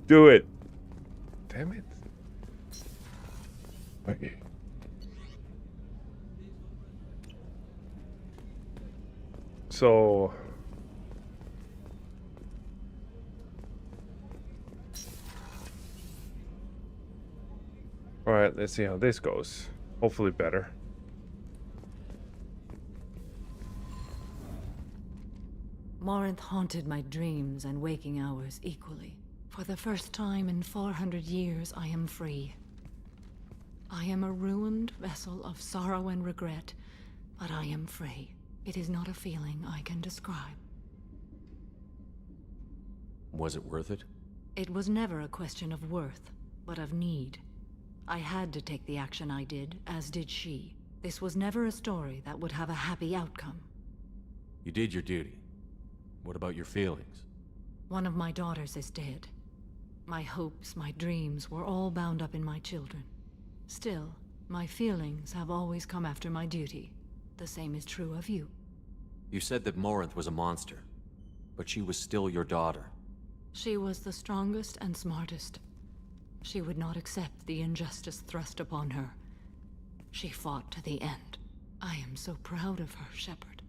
[SPEAKER 1] Do it. Damn it. Okay. So... Alright, let's see how this goes. Hopefully better.
[SPEAKER 16] Morinth haunted my dreams and waking hours equally. For the first time in 400 years, I am free. I am a ruined vessel of sorrow and regret, but I am free. It is not a feeling I can describe.
[SPEAKER 4] Was it worth it?
[SPEAKER 16] It was never a question of worth, but of need. I had to take the action I did, as did she. This was never a story that would have a happy outcome.
[SPEAKER 4] You did your duty. What about your feelings?
[SPEAKER 16] One of my daughters is dead. My hopes, my dreams were all bound up in my children. Still, my feelings have always come after my duty. The same is true of you.
[SPEAKER 4] You said that Morinth was a monster, but she was still your daughter.
[SPEAKER 16] She was the strongest and smartest. She would not accept the injustice thrust upon her. She fought to the end. I am so proud of her, Shepard.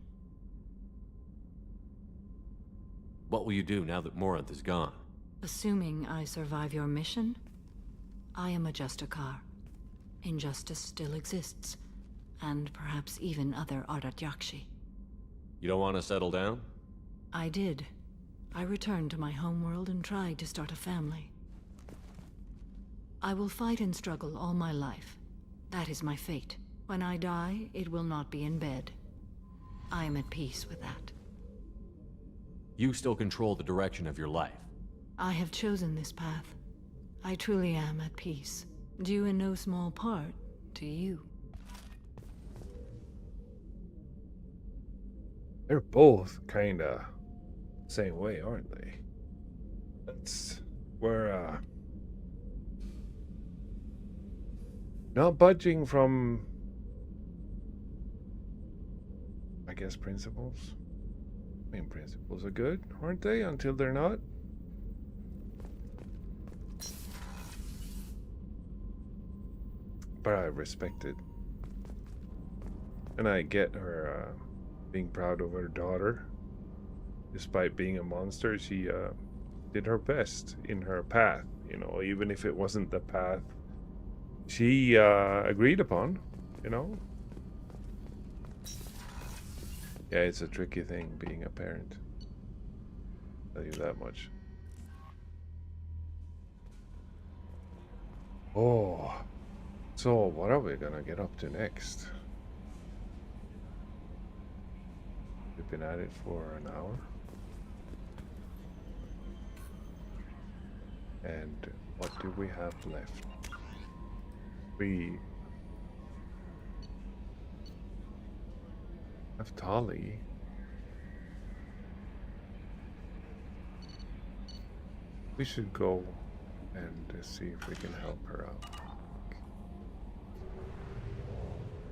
[SPEAKER 4] What will you do now that Morinth is gone?
[SPEAKER 16] Assuming I survive your mission, I am a Justicar. Injustice still exists, and perhaps even other Ardat-Yakshi.
[SPEAKER 4] You don't want to settle down?
[SPEAKER 16] I did. I returned to my homeworld and tried to start a family. I will fight and struggle all my life. That is my fate. When I die, it will not be in bed. I am at peace with that.
[SPEAKER 4] You still control the direction of your life.
[SPEAKER 16] I have chosen this path. I truly am at peace, due in no small part to you.
[SPEAKER 1] They're both kinda same way, aren't they? We're not budging from, I guess, principles. I mean, principles are good, aren't they? Until they're not. But I respect it. And I get her being proud of her daughter. Despite being a monster, she did her best in her path. You know, even if it wasn't the path she agreed upon, you know. Yeah, it's a tricky thing being a parent. I'll tell you that much. Oh, so what are we gonna get up to next? We've been at it for an hour. And what do we have left? We have Tali. We should go and see if we can help her out.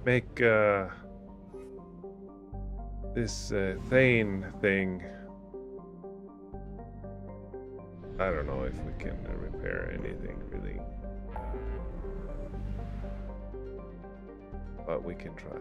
[SPEAKER 1] Make this Thane thing. I don't know if we can repair anything really, but we can try.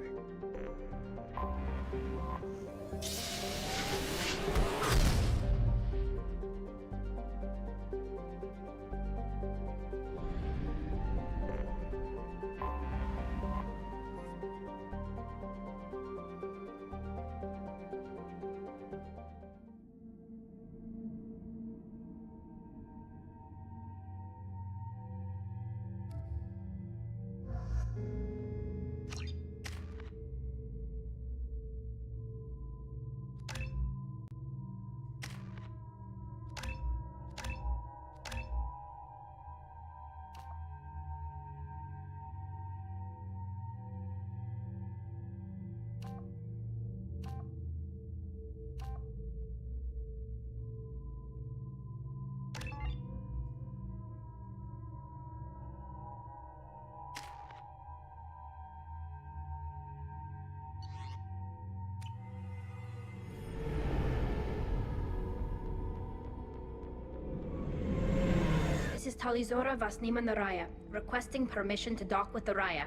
[SPEAKER 20] This is Talizora Vasnima Naraya, requesting permission to dock with the Raya.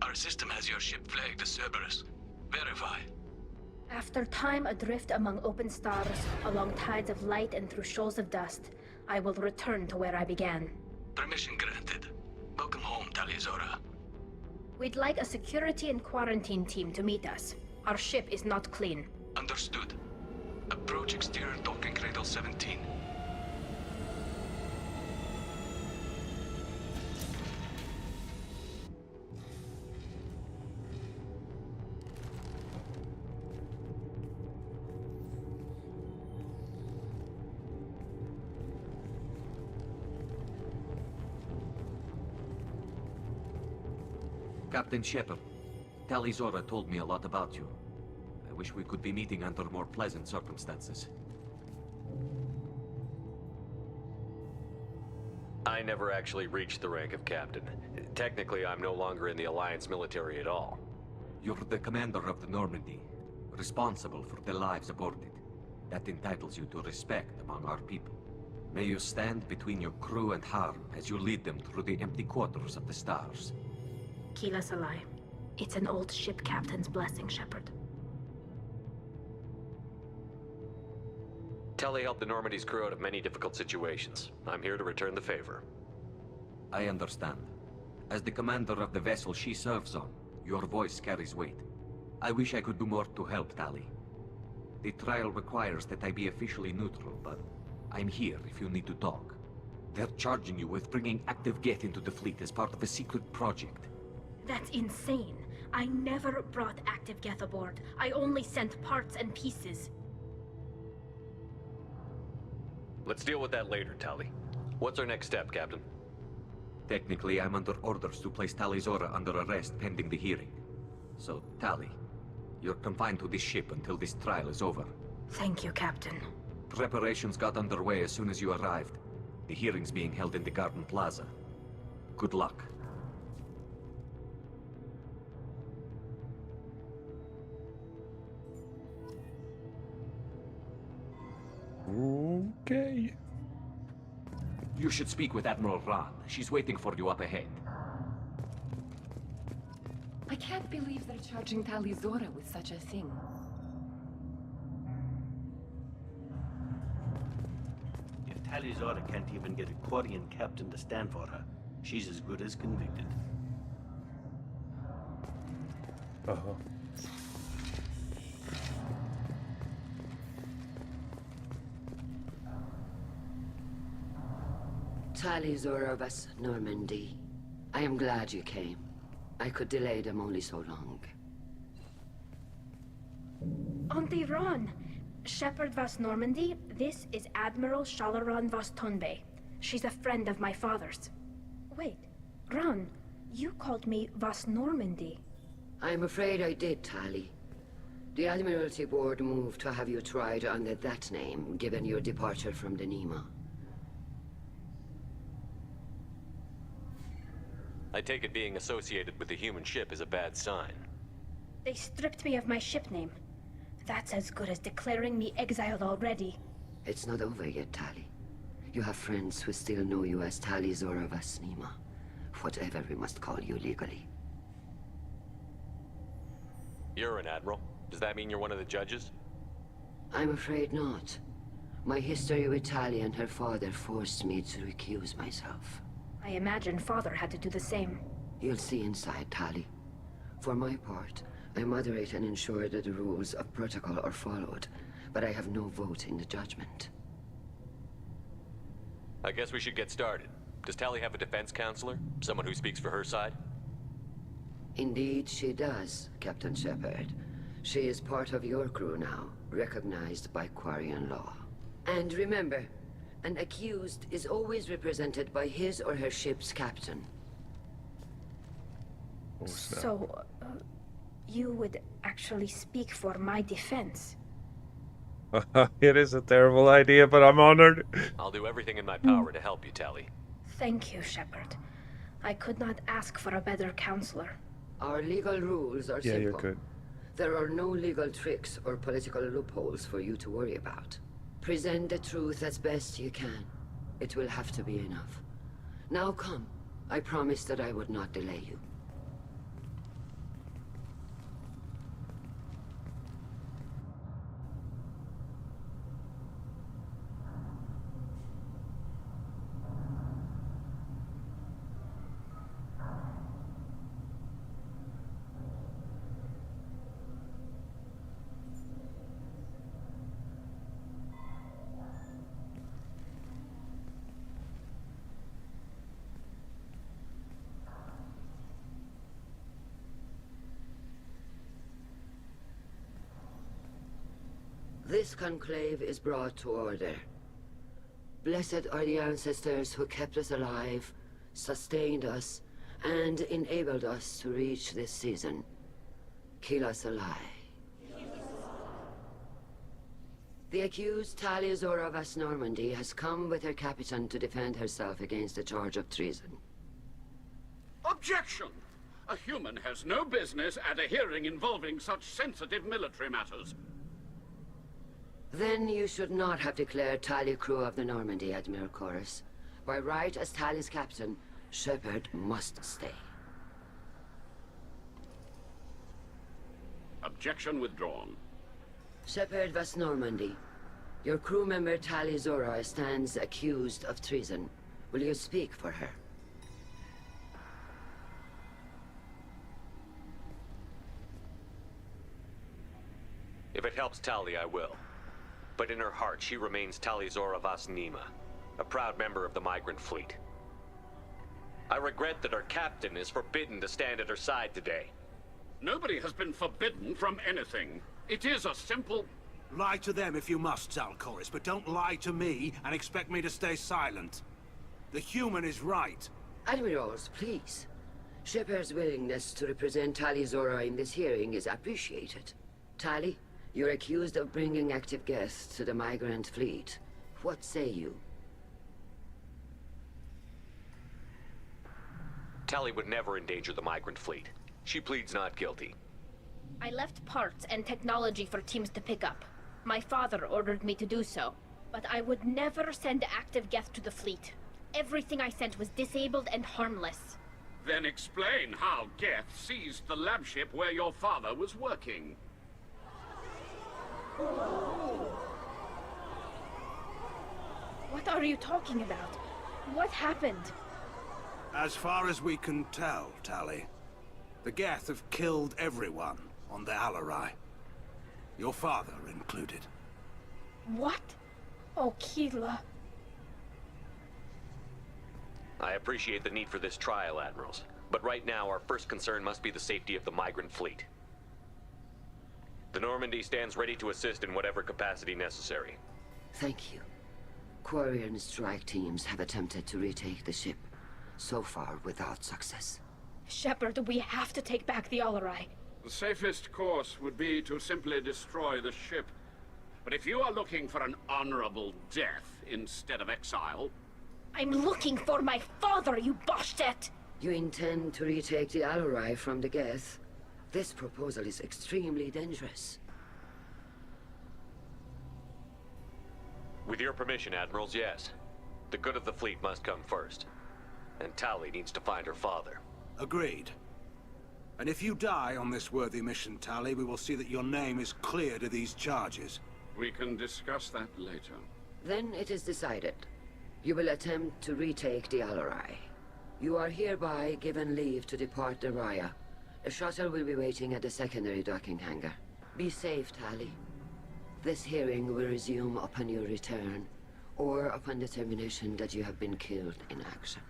[SPEAKER 5] Our system has your ship flagged as Cerberus. Verify.
[SPEAKER 20] After time adrift among open stars, along tides of light and through shoals of dust, I will return to where I began.
[SPEAKER 5] Permission granted. Welcome home, Talizora.
[SPEAKER 20] We'd like a security and quarantine team to meet us. Our ship is not clean.
[SPEAKER 5] Understood. Approach exterior docking cradle 17.
[SPEAKER 12] Captain Shepard, Tali Zora told me a lot about you. I wish we could be meeting under more pleasant circumstances.
[SPEAKER 22] I never actually reached the rank of captain. Technically, I'm no longer in the Alliance military at all.
[SPEAKER 12] You're the commander of the Normandy, responsible for the lives aborted. That entitles you to respect among our people. May you stand between your crew and harm as you lead them through the empty quarters of the stars.
[SPEAKER 20] Kila Salai. It's an old ship captain's blessing, Shepard.
[SPEAKER 22] Tali helped the Normandy's crew out of many difficult situations. I'm here to return the favor.
[SPEAKER 12] I understand. As the commander of the vessel she serves on, your voice carries weight. I wish I could do more to help, Tali. The trial requires that I be officially neutral, but I'm here if you need to talk. They're charging you with bringing active Geth into the fleet as part of a secret project.
[SPEAKER 20] That's insane. I never brought active Geth aboard. I only sent parts and pieces.
[SPEAKER 22] Let's deal with that later, Tali. What's our next step, Captain?
[SPEAKER 12] Technically, I'm under orders to place Tali Zora under arrest pending the hearing. So, Tali, you're confined to this ship until this trial is over.
[SPEAKER 20] Thank you, Captain.
[SPEAKER 12] Preparations got underway as soon as you arrived. The hearing's being held in the Garden Plaza. Good luck.
[SPEAKER 1] Okay.
[SPEAKER 12] You should speak with Admiral Ran. She's waiting for you up ahead.
[SPEAKER 23] I can't believe they're charging Tali Zora with such a thing.
[SPEAKER 18] If Tali Zora can't even get a Quarian captain to stand for her, she's as good as convicted.
[SPEAKER 1] Uh-huh.
[SPEAKER 24] Tali Zora of us, Normandy. I am glad you came. I could delay them only so long.
[SPEAKER 20] Auntie Ron! Shepard Vas Normandy, this is Admiral Shalaran Vas Tonbe. She's a friend of my father's. Wait, Ron, you called me Vas Normandy.
[SPEAKER 24] I'm afraid I did, Tali. The Admiralty Board moved to have you tried under that name, given your departure from the Nima.
[SPEAKER 22] I take it being associated with the human ship is a bad sign.
[SPEAKER 20] They stripped me of my ship name. That's as good as declaring me exiled already.
[SPEAKER 24] It's not over yet, Tali. You have friends who still know you as Tali Zora Vas Nima. Whatever we must call you legally.
[SPEAKER 22] You're an admiral. Does that mean you're one of the judges?
[SPEAKER 24] I'm afraid not. My history with Tali and her father forced me to recuse myself.
[SPEAKER 20] I imagine Father had to do the same.
[SPEAKER 24] You'll see inside, Tali. For my part, I moderate and ensure that the rules of protocol are followed, but I have no vote in the judgment.
[SPEAKER 22] I guess we should get started. Does Tali have a defense counselor? Someone who speaks for her side?
[SPEAKER 24] Indeed, she does, Captain Shepard. She is part of your crew now, recognized by Quarian law. And remember, an accused is always represented by his or her ship's captain.
[SPEAKER 20] So, you would actually speak for my defense?
[SPEAKER 1] It is a terrible idea, but I'm honored.
[SPEAKER 22] I'll do everything in my power to help you, Tali.
[SPEAKER 20] Thank you, Shepard. I could not ask for a better counselor.
[SPEAKER 24] Our legal rules are simple.
[SPEAKER 1] You're good.
[SPEAKER 24] There are no legal tricks or political loopholes for you to worry about. Present the truth as best you can. It will have to be enough. Now come. I promised that I would not delay you. This conclave is brought to order. Blessed are the ancestors who kept us alive, sustained us, and enabled us to reach this season. Kill us alive. The accused Taliazora Vas Normandy has come with her captain to defend herself against a charge of treason.
[SPEAKER 2] Objection! A human has no business at a hearing involving such sensitive military matters.
[SPEAKER 24] Then you should not have declared Tali crew of the Normandy, Admiral Chorus. By right as Tali's captain, Shepard must stay.
[SPEAKER 2] Objection withdrawn.
[SPEAKER 24] Shepard Vas Normandy, your crew member Tali Zora stands accused of treason. Will you speak for her?
[SPEAKER 22] If it helps Tali, I will. But in her heart, she remains Tali Zora Vas Nima, a proud member of the migrant fleet. I regret that our captain is forbidden to stand at her side today.
[SPEAKER 2] Nobody has been forbidden from anything. It is a simple...
[SPEAKER 8] Lie to them if you must, Zalcoris, but don't lie to me and expect me to stay silent. The human is right.
[SPEAKER 24] Admirals, please. Shepard's willingness to represent Tali Zora in this hearing is appreciated. Tali, you're accused of bringing active guests to the migrant fleet. What say you?
[SPEAKER 22] Tali would never endanger the migrant fleet. She pleads not guilty.
[SPEAKER 20] I left parts and technology for teams to pick up. My father ordered me to do so, but I would never send active guests to the fleet. Everything I sent was disabled and harmless.
[SPEAKER 2] Then explain how Geth seized the lab ship where your father was working.
[SPEAKER 20] What are you talking about? What happened?
[SPEAKER 8] As far as we can tell, Tali, the Geth have killed everyone on the Alarai. Your father included.
[SPEAKER 20] What? Oh, Keela.
[SPEAKER 22] I appreciate the need for this trial, Admirals. But right now, our first concern must be the safety of the migrant fleet. The Normandy stands ready to assist in whatever capacity necessary.
[SPEAKER 24] Thank you. Quarian strike teams have attempted to retake the ship, so far without success.
[SPEAKER 20] Shepard, we have to take back the Alarai.
[SPEAKER 2] The safest course would be to simply destroy the ship. But if you are looking for an honorable death instead of exile...
[SPEAKER 20] I'm looking for my father, you bastet!
[SPEAKER 24] You intend to retake the Alarai from the Geth? This proposal is extremely dangerous.
[SPEAKER 22] With your permission, Admirals, yes. The good of the fleet must come first. And Tali needs to find her father.
[SPEAKER 8] Agreed. And if you die on this worthy mission, Tali, we will see that your name is cleared of these charges.
[SPEAKER 2] We can discuss that later.
[SPEAKER 24] Then it is decided. You will attempt to retake the Alarai. You are hereby given leave to depart the Raya. A shuttle will be waiting at the secondary docking hangar. Be safe, Tali. This hearing will resume upon your return, or upon determination that you have been killed in action.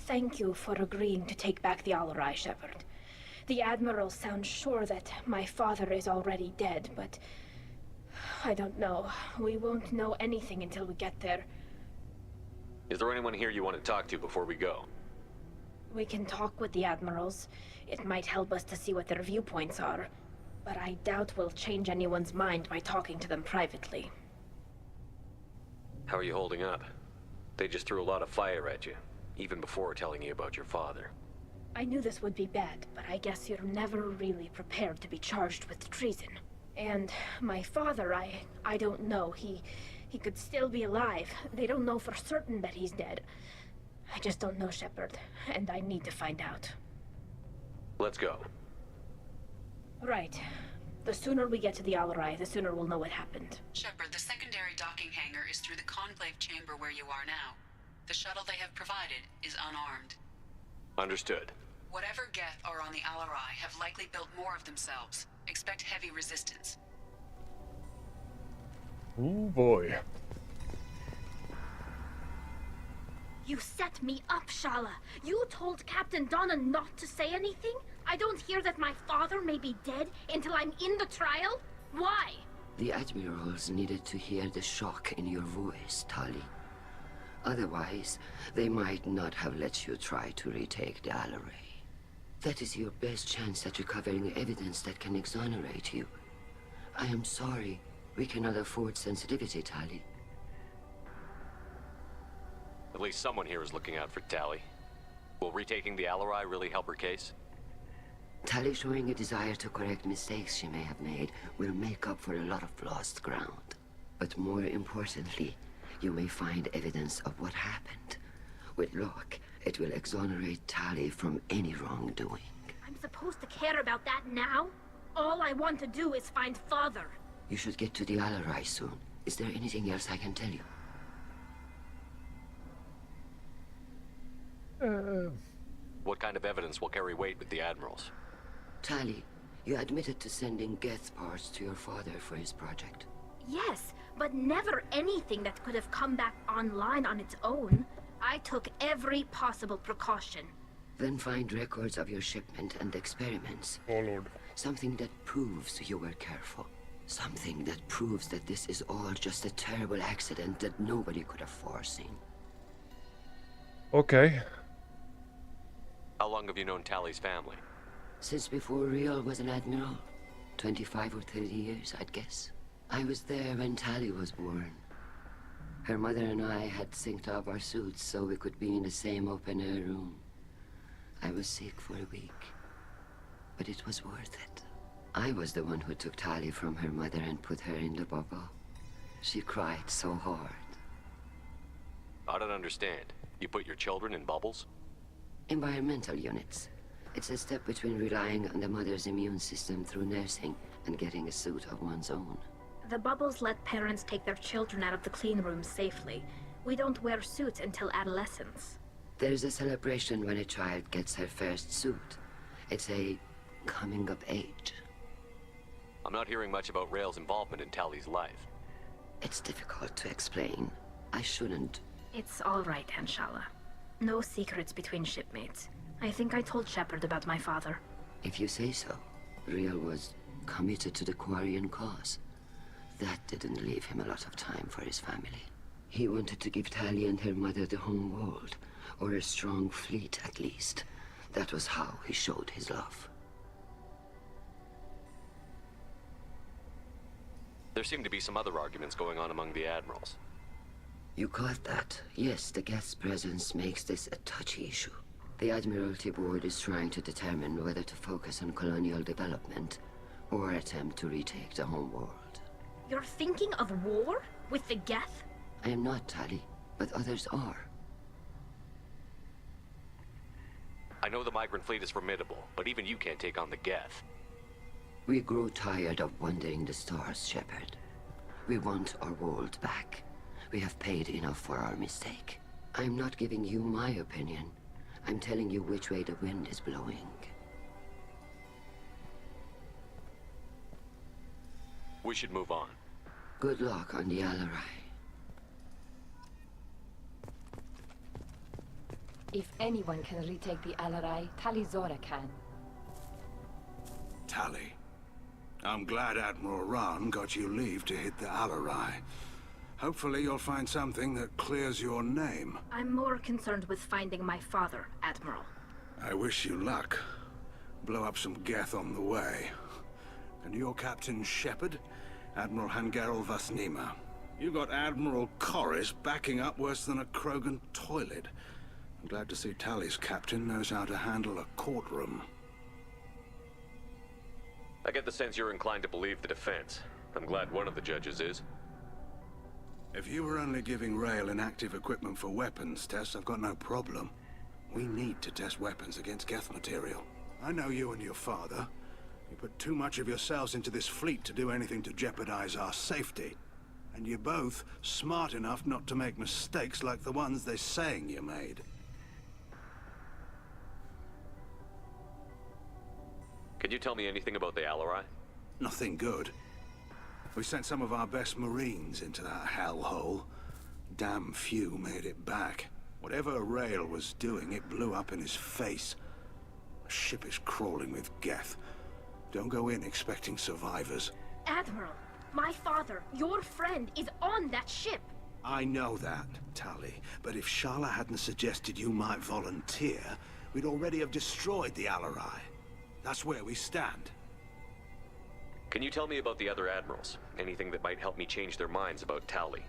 [SPEAKER 20] Thank you for agreeing to take back the Alarai, Shepard. The Admiral sounds sure that my father is already dead, but... I don't know. We won't know anything until we get there.
[SPEAKER 22] Is there anyone here you want to talk to before we go?
[SPEAKER 20] We can talk with the Admirals. It might help us to see what their viewpoints are. But I doubt we'll change anyone's mind by talking to them privately.
[SPEAKER 22] How are you holding up? They just threw a lot of fire at you, even before telling you about your father.
[SPEAKER 20] I knew this would be bad, but I guess you're never really prepared to be charged with treason. And my father, I don't know. He could still be alive. They don't know for certain that he's dead. I just don't know, Shepard, and I need to find out.
[SPEAKER 22] Let's go.
[SPEAKER 20] Right. The sooner we get to the Alarai, the sooner we'll know what happened.
[SPEAKER 13] Shepard, the secondary docking hangar is through the conclave chamber where you are now. The shuttle they have provided is unarmed.
[SPEAKER 22] Understood.
[SPEAKER 13] Whatever Geth are on the Alarai have likely built more of themselves. Expect heavy resistance.
[SPEAKER 1] Oh boy.
[SPEAKER 20] You set me up, Shala. You told Captain Donna not to say anything? I don't hear that my father may be dead until I'm in the trial? Why?
[SPEAKER 24] The admirals needed to hear the shock in your voice, Tali. Otherwise, they might not have let you try to retake the Alaray. That is your best chance at recovering evidence that can exonerate you. I am sorry. We cannot afford sensitivity, Tali.
[SPEAKER 22] At least someone here is looking out for Tali. Will retaking the Alarai really help her case?
[SPEAKER 24] Tali showing a desire to correct mistakes she may have made will make up for a lot of lost ground. But more importantly, you may find evidence of what happened. With luck, it will exonerate Tali from any wrongdoing.
[SPEAKER 20] I'm supposed to care about that now? All I want to do is find Father.
[SPEAKER 24] You should get to the Alarai soon. Is there anything else I can tell you?
[SPEAKER 22] What kind of evidence will carry weight with the admirals?
[SPEAKER 24] Tali, you admitted to sending Geth parts to your father for his project.
[SPEAKER 20] Yes, but never anything that could have come back online on its own. I took every possible precaution.
[SPEAKER 24] Then find records of your shipment and experiments.
[SPEAKER 1] Oh, Lord.
[SPEAKER 24] Something that proves you were careful. Something that proves that this is all just a terrible accident that nobody could have foreseen.
[SPEAKER 1] Okay.
[SPEAKER 22] How long have you known Tali's family?
[SPEAKER 24] Since before Real was an admiral. 25 or 30 years, I'd guess. I was there when Tali was born. Her mother and I had synced up our suits so we could be in the same open-air room. I was sick for a week, but it was worth it. I was the one who took Tali from her mother and put her in the bubble. She cried so hard.
[SPEAKER 22] I don't understand. You put your children in bubbles?
[SPEAKER 24] Environmental units. It's a step between relying on the mother's immune system through nursing and getting a suit of one's own.
[SPEAKER 20] The bubbles let parents take their children out of the clean rooms safely. We don't wear suits until adolescence.
[SPEAKER 24] There's a celebration when a child gets her first suit. It's a coming of age.
[SPEAKER 22] I'm not hearing much about Rael's involvement in Tali's life.
[SPEAKER 24] It's difficult to explain. I shouldn't.
[SPEAKER 20] It's all right, Anshala. No secrets between shipmates. I think I told Shepard about my father.
[SPEAKER 24] If you say so. Real was committed to the Quarian cause. That didn't leave him a lot of time for his family. He wanted to give Tali and her mother the home world, or a strong fleet at least. That was how he showed his love.
[SPEAKER 22] There seem to be some other arguments going on among the admirals.
[SPEAKER 24] You caught that? Yes, the guest's presence makes this a touchy issue. The Admiralty Board is trying to determine whether to focus on colonial development or attempt to retake the home world.
[SPEAKER 20] You're thinking of war? With the Geth?
[SPEAKER 24] I am not, Tali, but others are.
[SPEAKER 22] I know the migrant fleet is formidable, but even you can't take on the Geth.
[SPEAKER 24] We grow tired of wandering the stars, Shepard. We want our world back. We have paid enough for our mistake. I'm not giving you my opinion. I'm telling you which way the wind is blowing.
[SPEAKER 22] We should move on.
[SPEAKER 24] Good luck on the Alarai.
[SPEAKER 23] If anyone can retake the Alarai, Tali Zora can.
[SPEAKER 8] Tali. I'm glad Admiral Rahn got you leave to hit the Alarai. Hopefully you'll find something that clears your name.
[SPEAKER 20] I'm more concerned with finding my father, Admiral.
[SPEAKER 8] I wish you luck. Blow up some Geth on the way. And your Captain Shepard? Admiral Hangarel Vasnima. You got Admiral Corris backing up worse than a Krogan toilet. I'm glad to see Tali's captain knows how to handle a courtroom.
[SPEAKER 22] I get the sense you're inclined to believe the defense. I'm glad one of the judges is.
[SPEAKER 8] If you were only giving Rael inactive equipment for weapons tests, I've got no problem. We need to test weapons against Geth material. I know you and your father. You put too much of yourselves into this fleet to do anything to jeopardize our safety. And you're both smart enough not to make mistakes like the ones they're saying you made.
[SPEAKER 22] Can you tell me anything about the Alarai?
[SPEAKER 8] Nothing good. We sent some of our best Marines into that hellhole. Damn few made it back. Whatever Rail was doing, it blew up in his face. The ship is crawling with Geth. Don't go in expecting survivors.
[SPEAKER 20] Admiral, my father, your friend, is on that ship.
[SPEAKER 8] I know that, Tali, but if Shala hadn't suggested you might volunteer, we'd already have destroyed the Alarai. That's where we stand.
[SPEAKER 22] Can you tell me about the other admirals? Anything that might help me change their minds about Tali?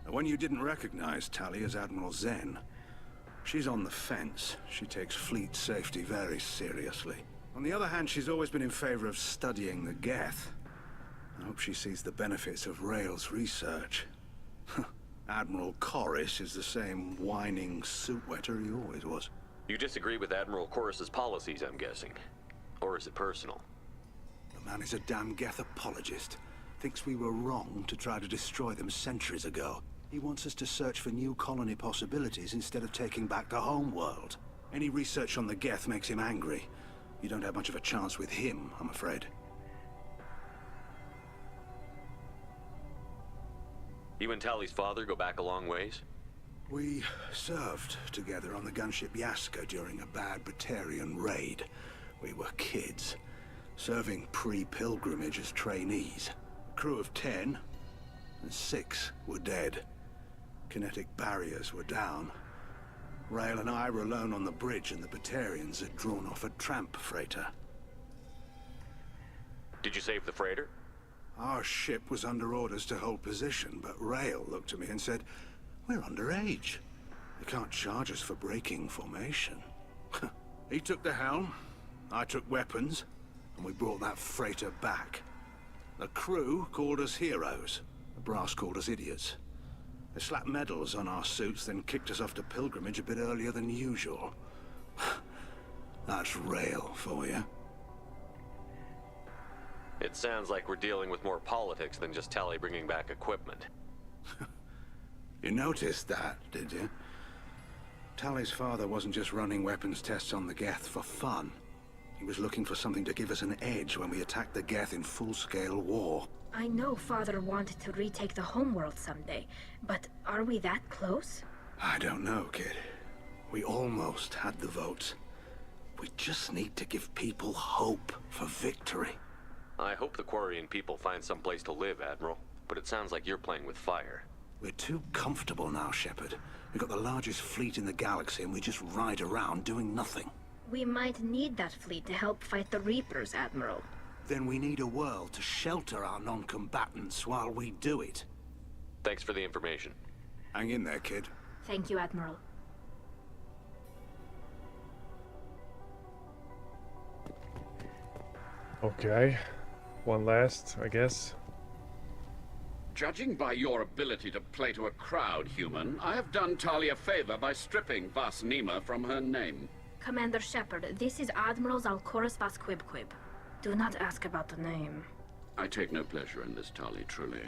[SPEAKER 8] The one you didn't recognize, Tali, is Admiral Zen. She's on the fence. She takes fleet safety very seriously. On the other hand, she's always been in favor of studying the Geth. I hope she sees the benefits of Rail's research. Admiral Corris is the same whining suit-wetter he always was.
[SPEAKER 22] You disagree with Admiral Corris's policies, I'm guessing. Or is it personal?
[SPEAKER 8] The man is a damn Geth apologist. Thinks we were wrong to try to destroy them centuries ago. He wants us to search for new colony possibilities instead of taking back the home world. Any research on the Geth makes him angry. You don't have much of a chance with him, I'm afraid.
[SPEAKER 22] You and Tali's father go back a long ways?
[SPEAKER 8] We served together on the gunship Yaska during a bad Batarian raid. We were kids, serving pre-pilgrimage as trainees. A crew of 10, and 6 were dead. Kinetic barriers were down. Rail and I were alone on the bridge, and the Batarians had drawn off a tramp freighter.
[SPEAKER 22] Did you save the freighter?
[SPEAKER 8] Our ship was under orders to hold position, but Rail looked at me and said, "We're underage. They can't charge us for breaking formation." He took the helm, I took weapons, and we brought that freighter back. The crew called us heroes. The brass called us idiots. They slapped medals on our suits, then kicked us off to pilgrimage a bit earlier than usual. That's Rail for you.
[SPEAKER 22] It sounds like we're dealing with more politics than just Tali bringing back equipment.
[SPEAKER 8] You noticed that, did you? Tali's father wasn't just running weapons tests on the Geth for fun. He was looking for something to give us an edge when we attacked the Geth in full-scale war.
[SPEAKER 20] I know Father wanted to retake the homeworld someday, but are we that close?
[SPEAKER 8] I don't know, kid. We almost had the votes. We just need to give people hope for victory.
[SPEAKER 22] I hope the Quarian people find some place to live, Admiral. But it sounds like you're playing with fire.
[SPEAKER 8] We're too comfortable now, Shepard. We've got the largest fleet in the galaxy and we just ride around doing nothing.
[SPEAKER 20] We might need that fleet to help fight the Reapers, Admiral.
[SPEAKER 8] Then we need a world to shelter our non-combatants while we do it.
[SPEAKER 22] Thanks for the information.
[SPEAKER 8] Hang in there, kid.
[SPEAKER 20] Thank you, Admiral.
[SPEAKER 1] Okay. One last, I guess.
[SPEAKER 2] Judging by your ability to play to a crowd, human, I have done Tali a favor by stripping Vas Nima from her name.
[SPEAKER 20] Commander Shepard, this is Admiral Zalkoris Vas Quibquib. Do not ask about the name.
[SPEAKER 2] I take no pleasure in this, Tali, truly.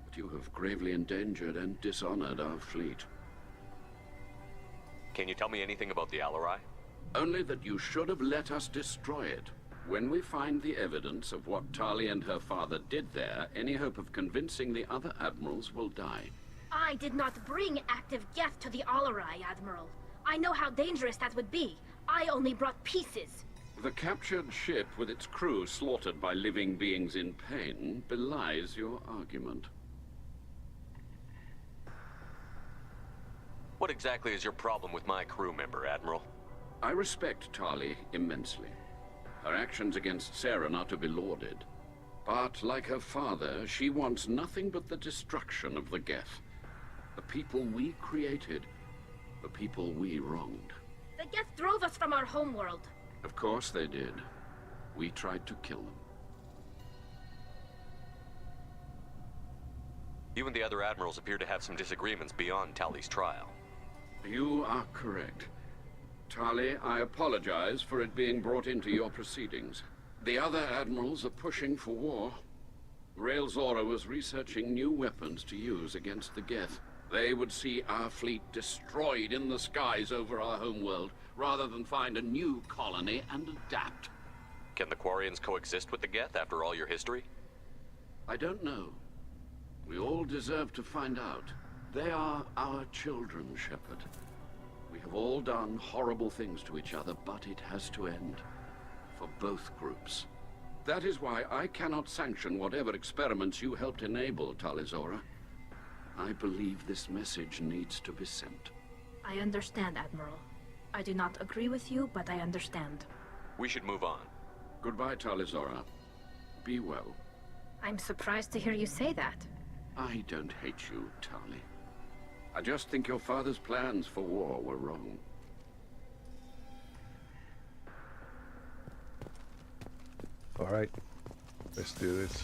[SPEAKER 2] But you have gravely endangered and dishonored our fleet.
[SPEAKER 22] Can you tell me anything about the Alarai?
[SPEAKER 2] Only that you should have let us destroy it. When we find the evidence of what Tali and her father did there, any hope of convincing the other admirals will die.
[SPEAKER 20] I did not bring active Geth to the Alarai, Admiral. I know how dangerous that would be. I only brought pieces.
[SPEAKER 2] The captured ship with its crew slaughtered by living beings in pain belies your argument.
[SPEAKER 22] What exactly is your problem with my crew member, Admiral?
[SPEAKER 2] I respect Tali immensely. Her actions against Saren are to be lauded. But, like her father, she wants nothing but the destruction of the Geth. The people we created. The people we wronged.
[SPEAKER 20] The Geth drove us from our homeworld.
[SPEAKER 2] Of course they did. We tried to kill them.
[SPEAKER 22] You and the other admirals appear to have some disagreements beyond Tali's trial.
[SPEAKER 2] You are correct. Tali, I apologize for it being brought into your proceedings. The other admirals are pushing for war. Rail Zora was researching new weapons to use against the Geth. They would see our fleet destroyed in the skies over our homeworld, rather than find a new colony and adapt.
[SPEAKER 22] Can the Quarians coexist with the Geth after all your history?
[SPEAKER 2] I don't know. We all deserve to find out. They are our children, Shepard. We have all done horrible things to each other, but it has to end. For both groups. That is why I cannot sanction whatever experiments you helped enable, Talizora. I believe this message needs to be sent.
[SPEAKER 20] I understand, Admiral. I do not agree with you, but I understand.
[SPEAKER 22] We should move on.
[SPEAKER 2] Goodbye, Talizora. Be well.
[SPEAKER 20] I'm surprised to hear you say that.
[SPEAKER 2] I don't hate you, Tali. I just think your father's plans for war were wrong.
[SPEAKER 1] Alright, let's do this.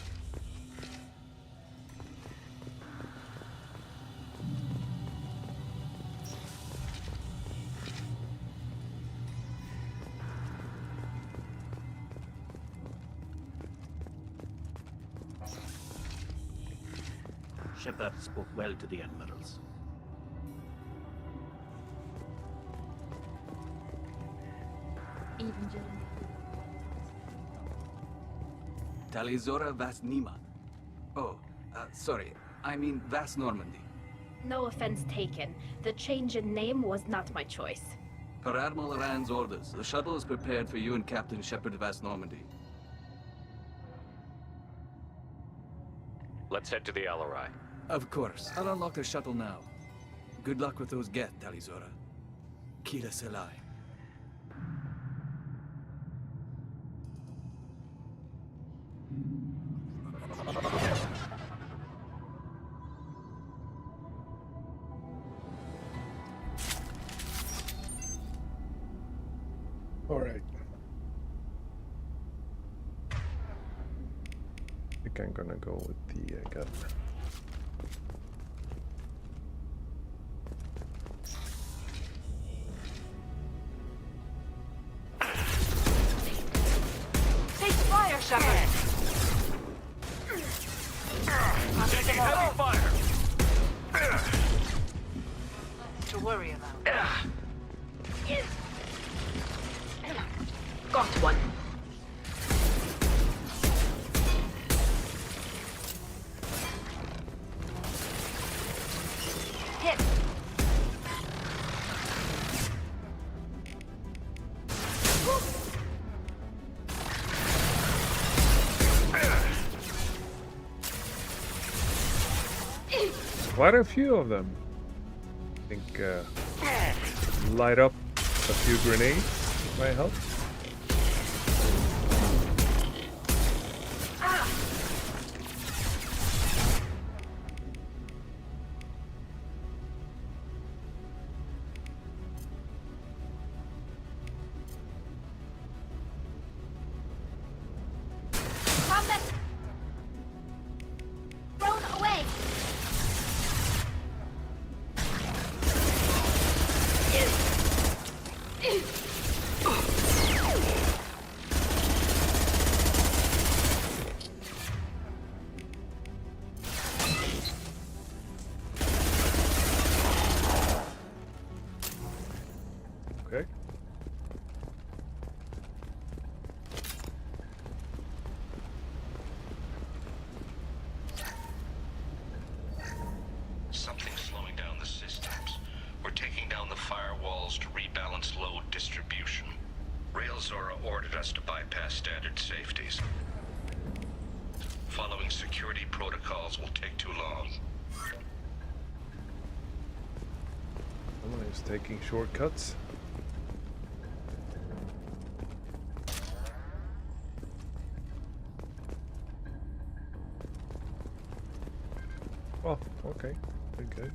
[SPEAKER 11] Shepard spoke well to the admirals.
[SPEAKER 14] Talizora Vas Nima. Oh, sorry. I mean Vas Normandy.
[SPEAKER 20] No offense taken. The change in name was not my choice.
[SPEAKER 14] Per Admiral Rand's orders, the shuttle is prepared for you and Captain Shepard Vas Normandy.
[SPEAKER 22] Let's head to the Alarai.
[SPEAKER 14] Of course. I'll unlock the shuttle now. Good luck with those Geth, Talizora. Kila Selai.
[SPEAKER 1] All right. I think I'm gonna go with the gun.
[SPEAKER 17] Take fire, Shepard!
[SPEAKER 22] Taking heavy fire!
[SPEAKER 17] To worry about. Got one. Hit.
[SPEAKER 1] Quite a few of them. I think light up a few grenades might help.
[SPEAKER 19] Something's slowing down the systems. We're taking down the firewalls to rebalance load distribution. Railzora ordered us to bypass standard safeties. Following security protocols will take too long.
[SPEAKER 1] Someone is taking shortcuts. Oh, okay. Very good.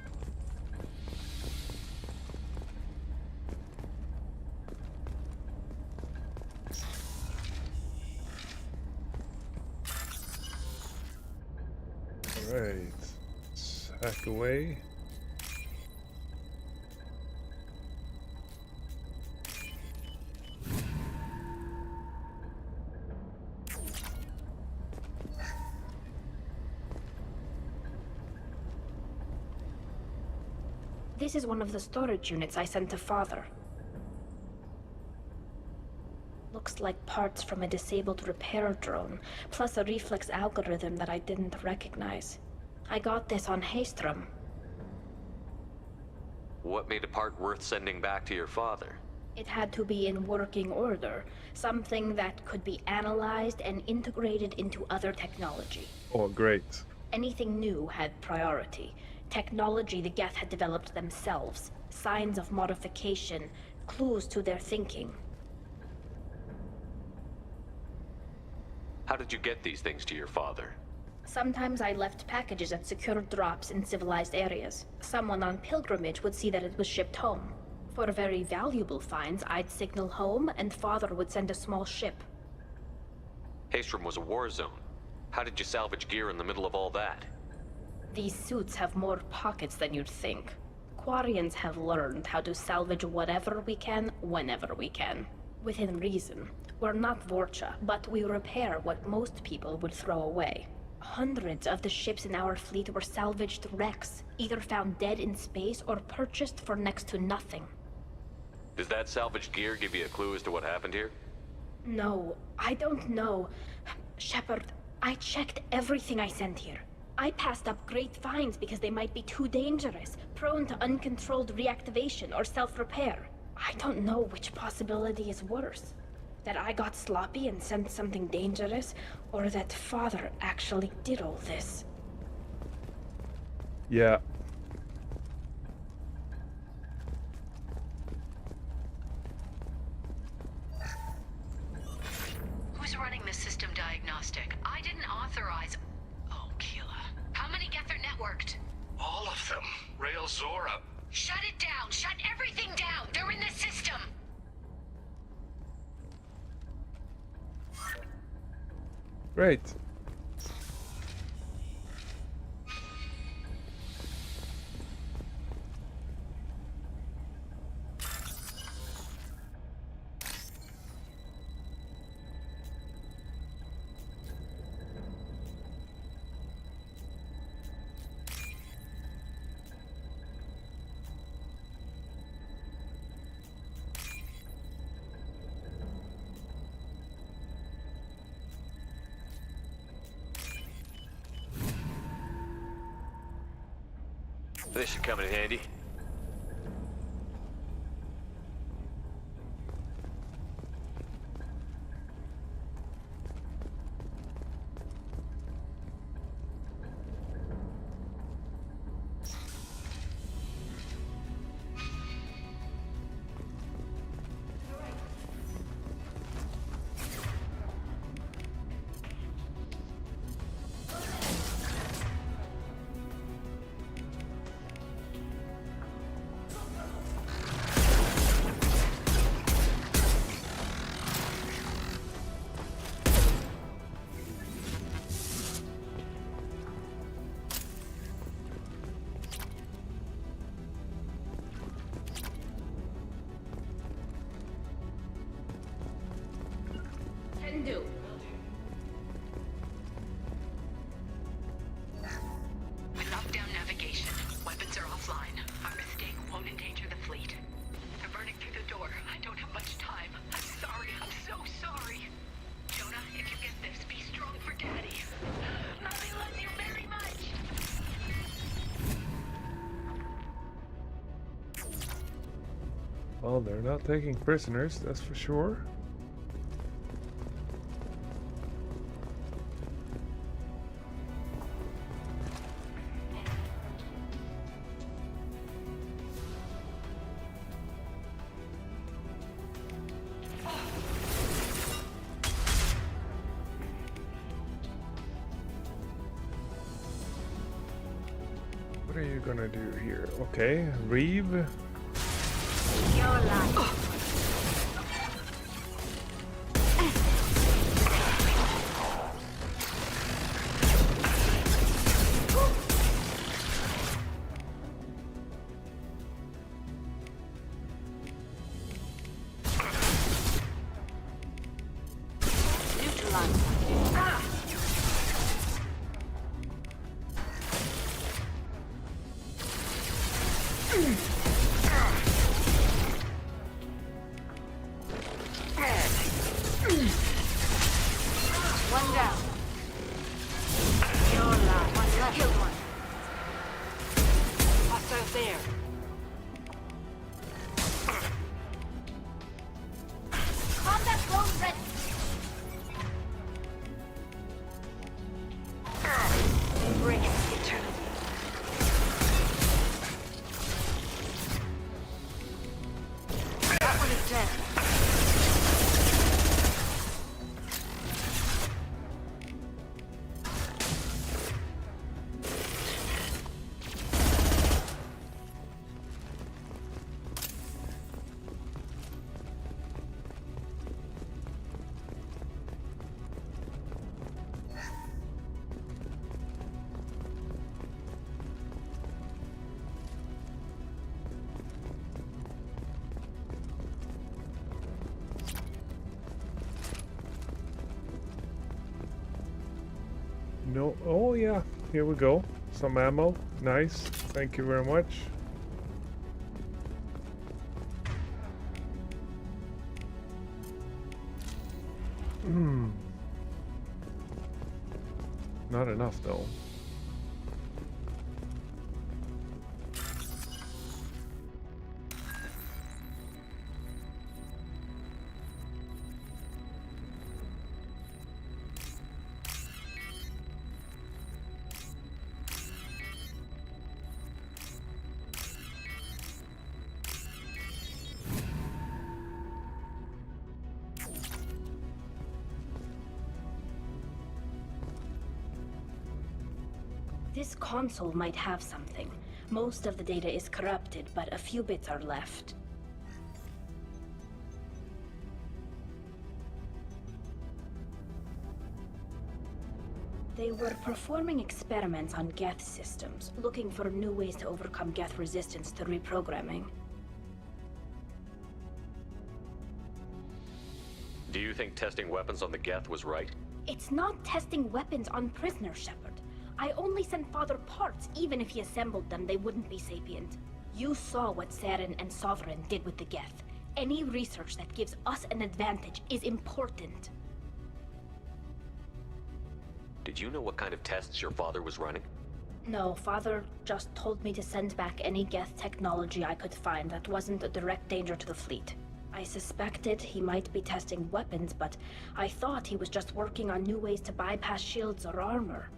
[SPEAKER 1] Alright. Let's hack away.
[SPEAKER 20] This is one of the storage units I sent to Father. Looks like parts from a disabled repair drone, plus a reflex algorithm that I didn't recognize. I got this on Haystrom.
[SPEAKER 22] What made a part worth sending back to your father?
[SPEAKER 20] It had to be in working order, something that could be analyzed and integrated into other technology.
[SPEAKER 1] Oh, great.
[SPEAKER 20] Anything new had priority. Technology the Geth had developed themselves, signs of modification, clues to their thinking.
[SPEAKER 22] How did you get these things to your father?
[SPEAKER 20] Sometimes I left packages at secure drops in civilized areas. Someone on pilgrimage would see that it was shipped home. For very valuable finds, I'd signal home, and Father would send a small ship.
[SPEAKER 22] Haestrom was a war zone. How did you salvage gear in the middle of all that?
[SPEAKER 20] These suits have more pockets than you'd think. Quarians have learned how to salvage whatever we can, whenever we can. Within reason. We're not Vorcha, but we repair what most people would throw away. Hundreds of the ships in our fleet were salvaged wrecks, either found dead in space or purchased for next to nothing.
[SPEAKER 22] Does that salvaged gear give you a clue as to what happened here?
[SPEAKER 20] No, I don't know. Shepard, I checked everything I sent here. I passed up great finds because they might be too dangerous, prone to uncontrolled reactivation or self-repair. I don't know which possibility is worse. That I got sloppy and sent something dangerous, or that Father actually did all this.
[SPEAKER 1] Yeah.
[SPEAKER 13] Who's running the system diagnostic? I didn't authorize... Oh, Keela. How many Geth are networked?
[SPEAKER 19] All of them. Rail Zora.
[SPEAKER 13] Shut it down! Shut everything down! They're in the system!
[SPEAKER 1] Great.
[SPEAKER 22] This should come in handy.
[SPEAKER 20] Do.
[SPEAKER 13] We locked down navigation. Weapons are offline. Our mistake won't endanger the fleet. They're burning through the door. I don't have much time. I'm sorry. I'm so sorry. Jonah, if you get this, be strong for Daddy. Mommy loves you very much.
[SPEAKER 1] Well, they're not taking prisoners, that's for sure. What are you gonna do here? Okay, Reeve.
[SPEAKER 17] One down. Yola, one left. Killed one. Hostiles there.
[SPEAKER 1] No. Oh yeah. Here we go. Some ammo. Nice. Thank you very much. Not enough though.
[SPEAKER 20] This console might have something. Most of the data is corrupted, but a few bits are left. They were performing experiments on Geth systems, looking for new ways to overcome Geth resistance to reprogramming.
[SPEAKER 22] Do you think testing weapons on the Geth was right?
[SPEAKER 20] It's not testing weapons on prisoners, Shepard. I only sent Father parts. Even if he assembled them, they wouldn't be sapient. You saw what Saren and Sovereign did with the Geth. Any research that gives us an advantage is important.
[SPEAKER 22] Did you know what kind of tests your father was running?
[SPEAKER 20] No, Father just told me to send back any Geth technology I could find that wasn't a direct danger to the fleet. I suspected he might be testing weapons, but I thought he was just working on new ways to bypass shields or armor.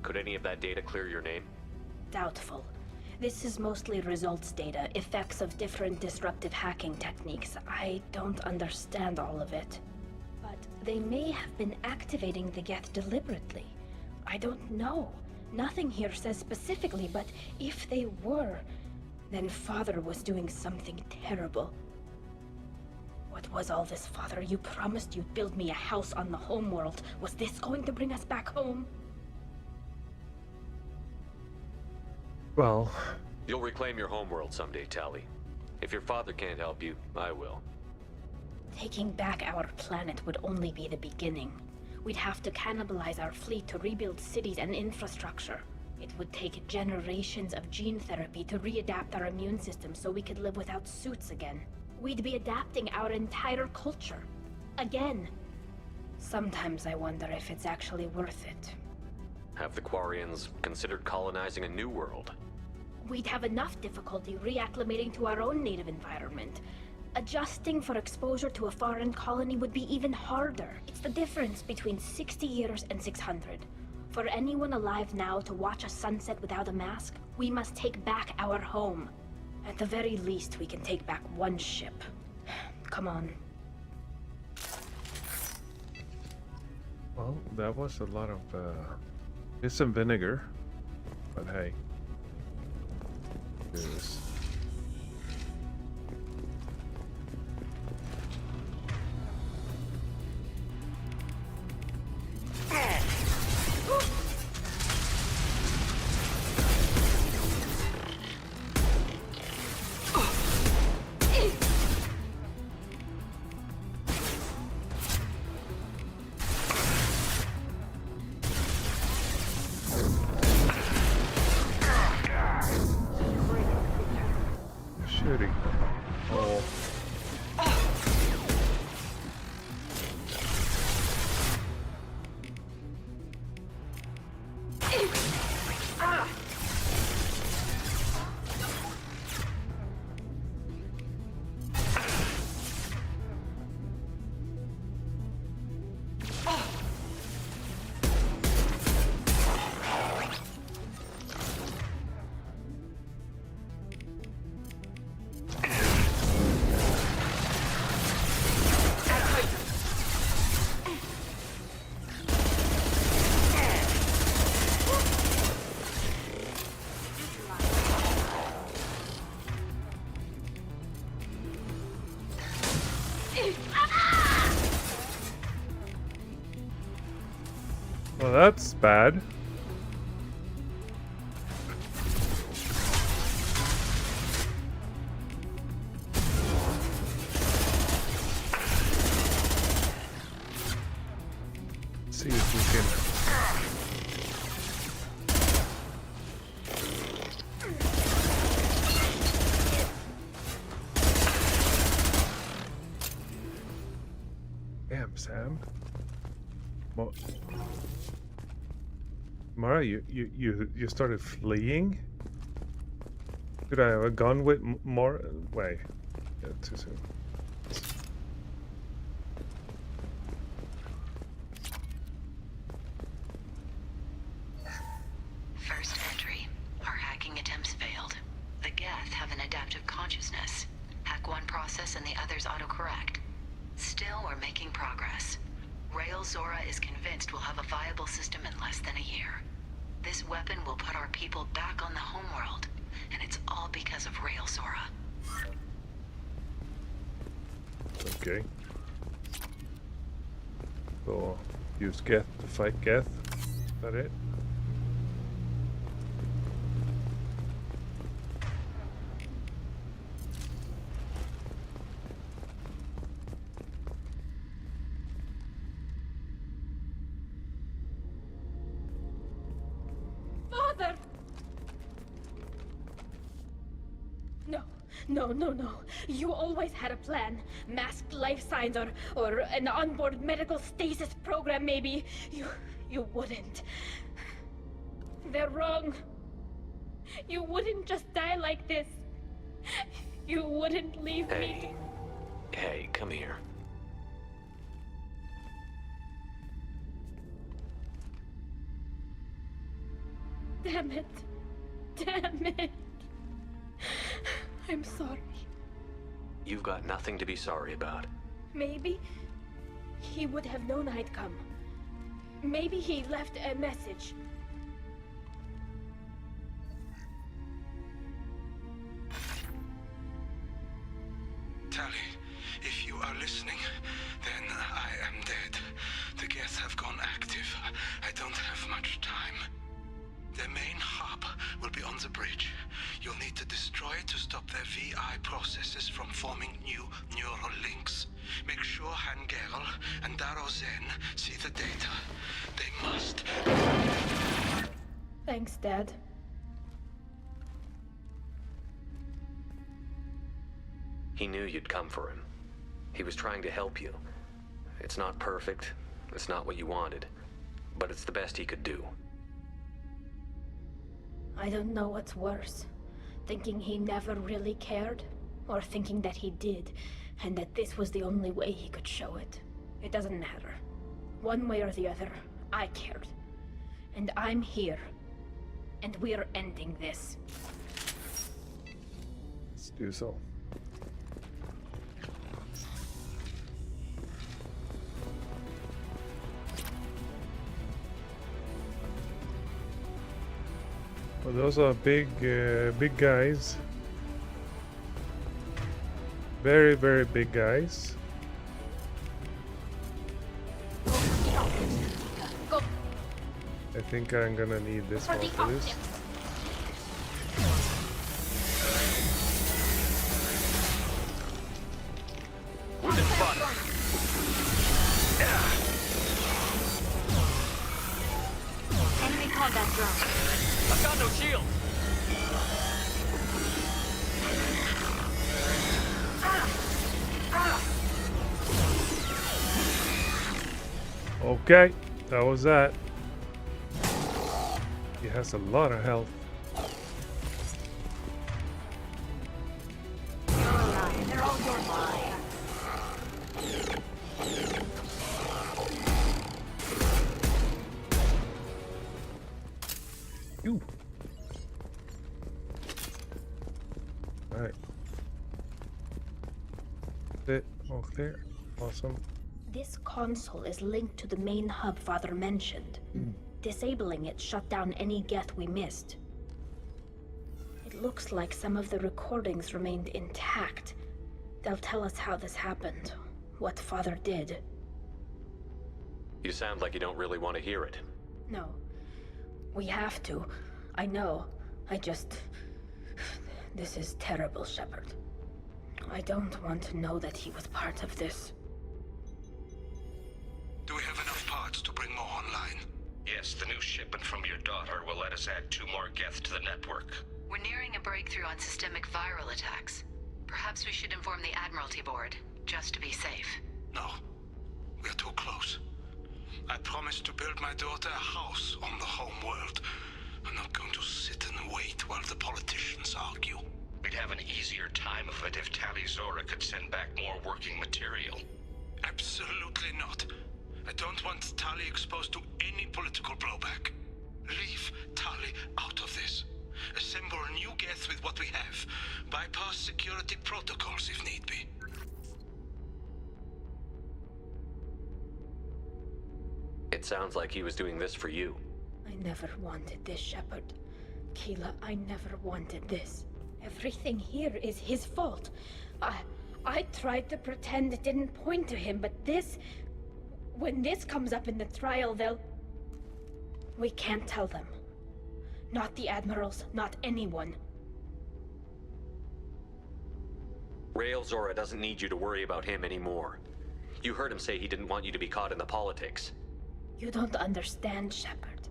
[SPEAKER 22] Could any of that data clear your name?
[SPEAKER 20] Doubtful. This is mostly results data, effects of different disruptive hacking techniques. I don't understand all of it. But they may have been activating the Geth deliberately. I don't know. Nothing here says specifically, but if they were, then Father was doing something terrible. What was all this, Father? You promised you'd build me a house on the homeworld. Was this going to bring us back home?
[SPEAKER 1] Well...
[SPEAKER 22] You'll reclaim your homeworld someday, Tali. If your father can't help you, I will.
[SPEAKER 20] Taking back our planet would only be the beginning. We'd have to cannibalize our fleet to rebuild cities and infrastructure. It would take generations of gene therapy to readapt our immune system so we could live without suits again. We'd be adapting our entire culture. Again. Sometimes I wonder if it's actually worth it.
[SPEAKER 22] Have the Quarians considered colonizing a new world?
[SPEAKER 20] We'd have enough difficulty reacclimating to our own native environment. Adjusting for exposure to a foreign colony would be even harder. It's the difference between 60 years and 600. For anyone alive now to watch a sunset without a mask, we must take back our home. At the very least, we can take back one ship. Come on.
[SPEAKER 1] Well, that was a lot of piss and vinegar, but hey. Do this. Well, that's bad. Let's see if we Sam? Mara, you started fleeing? Could I have a gun with more? Wait, yeah, too soon.
[SPEAKER 13] First entry. Our hacking attempts failed. The Geth have an adaptive consciousness. Hack one process and the others autocorrect. Still, we're making progress. Rael Zora is convinced we'll have a viable system in less than a year. This weapon will put our people back on the homeworld, and it's all because of Rael Zora.
[SPEAKER 1] Okay. So, use Geth to fight Geth. Is that it?
[SPEAKER 20] No. You always had a plan. Masked life signs or an onboard medical stasis program, maybe. You wouldn't. They're wrong. You wouldn't just die like this. You wouldn't leave me.
[SPEAKER 22] Hey, come here.
[SPEAKER 20] Damn it. I'm sorry.
[SPEAKER 22] You've got nothing to be sorry about.
[SPEAKER 20] Maybe he would have known I'd come. Maybe he left a message.
[SPEAKER 8] Tali, if you are listening, then I am dead. The Geth have gone active. I don't have much time. Their main hub will be on the bridge. You'll need to destroy it to stop their VI processes from forming new neural links. Make sure Grell and Daro Zen see the data. They must.
[SPEAKER 20] Thanks, Dad.
[SPEAKER 22] He knew you'd come for him. He was trying to help you. It's not perfect. It's not what you wanted. But it's the best he could do.
[SPEAKER 20] I don't know what's worse. Thinking he never really cared, or thinking that he did, and that this was the only way he could show it. It doesn't matter. One way or the other, I cared. And I'm here. And we're ending this.
[SPEAKER 1] Let's do so. Well, those are big guys. Very, very big guys.
[SPEAKER 20] Go.
[SPEAKER 1] I think I'm gonna need this one for this.
[SPEAKER 13] Enemy combat drone.
[SPEAKER 22] I've got no shield.
[SPEAKER 1] Okay, that was that. He has a lot of health.
[SPEAKER 13] They're all your line.
[SPEAKER 1] You. Alright. Bit all clear. Awesome.
[SPEAKER 20] This console is linked to the main hub Father mentioned. Disabling it shut down any Geth we missed. It looks like some of the recordings remained intact. They'll tell us how this happened, what Father did.
[SPEAKER 22] You sound like you don't really want to hear it.
[SPEAKER 20] No. We have to. I know. This is terrible, Shepard. I don't want to know that he was part of this.
[SPEAKER 8] Do we have enough parts to bring more online?
[SPEAKER 19] Yes, the new shipment from your daughter will let us add 2 more Geth to the network.
[SPEAKER 13] We're nearing a breakthrough on systemic viral attacks. Perhaps we should inform the Admiralty Board, just to be safe.
[SPEAKER 8] No. We are too close. I promised to build my daughter a house on the home world. I'm not going to sit and wait while the politicians argue.
[SPEAKER 19] We'd have an easier time of it if Tali Zora could send back more working material.
[SPEAKER 8] Absolutely not. I don't want Tali exposed to any political blowback. Leave Tali out of this. Assemble new Geth with what we have. Bypass security protocols if need be.
[SPEAKER 22] It sounds like he was doing this for you.
[SPEAKER 20] I never wanted this, Shepard. Keela, I never wanted this. Everything here is his fault. I tried to pretend it didn't point to him, but this... When this comes up in the trial, they'll... We can't tell them. Not the admirals, not anyone.
[SPEAKER 22] Rael Zora doesn't need you to worry about him anymore. You heard him say he didn't want you to be caught in the politics.
[SPEAKER 20] You don't understand, Shepard.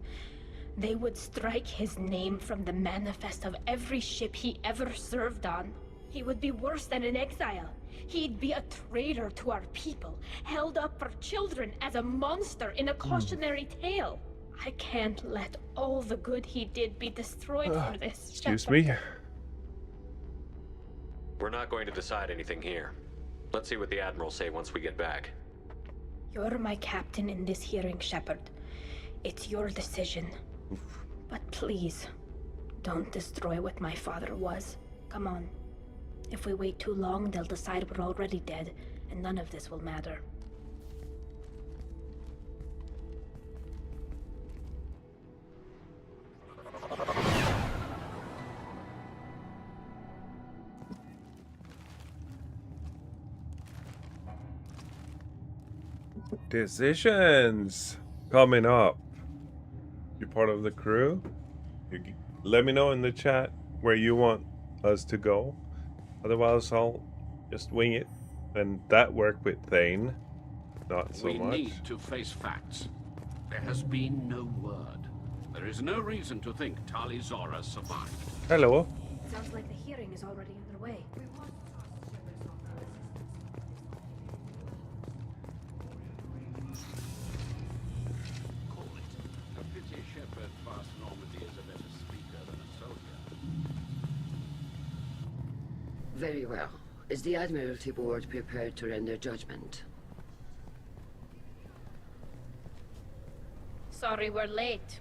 [SPEAKER 20] They would strike his name from the manifest of every ship he ever served on. He would be worse than an exile. He'd be a traitor to our people, held up for children as a monster in a cautionary tale. I can't let all the good he did be destroyed for this,
[SPEAKER 1] Excuse
[SPEAKER 20] Shepard.
[SPEAKER 1] me?
[SPEAKER 22] We're not going to decide anything here. Let's see what the Admirals say once we get back.
[SPEAKER 20] You're my captain in this hearing, Shepard. It's your decision. But please, don't destroy what my father was. Come on. If we wait too long, they'll decide we're already dead, and none of this will matter.
[SPEAKER 1] Decisions coming up. You're part of the crew. Let me know in the chat where you want us to go. Otherwise, I'll just wing it. And that worked with Thane. Not so
[SPEAKER 2] We
[SPEAKER 1] much.
[SPEAKER 2] need to face facts. There has been no word. There is no reason to think Tali Zora survived.
[SPEAKER 1] Hello.
[SPEAKER 20] Sounds like the hearing is already underway.
[SPEAKER 2] A pity Shepard past Normandy is a better speaker than a soldier.
[SPEAKER 24] Very well. Is the Admiralty Board prepared to render judgment?
[SPEAKER 20] Sorry we're late.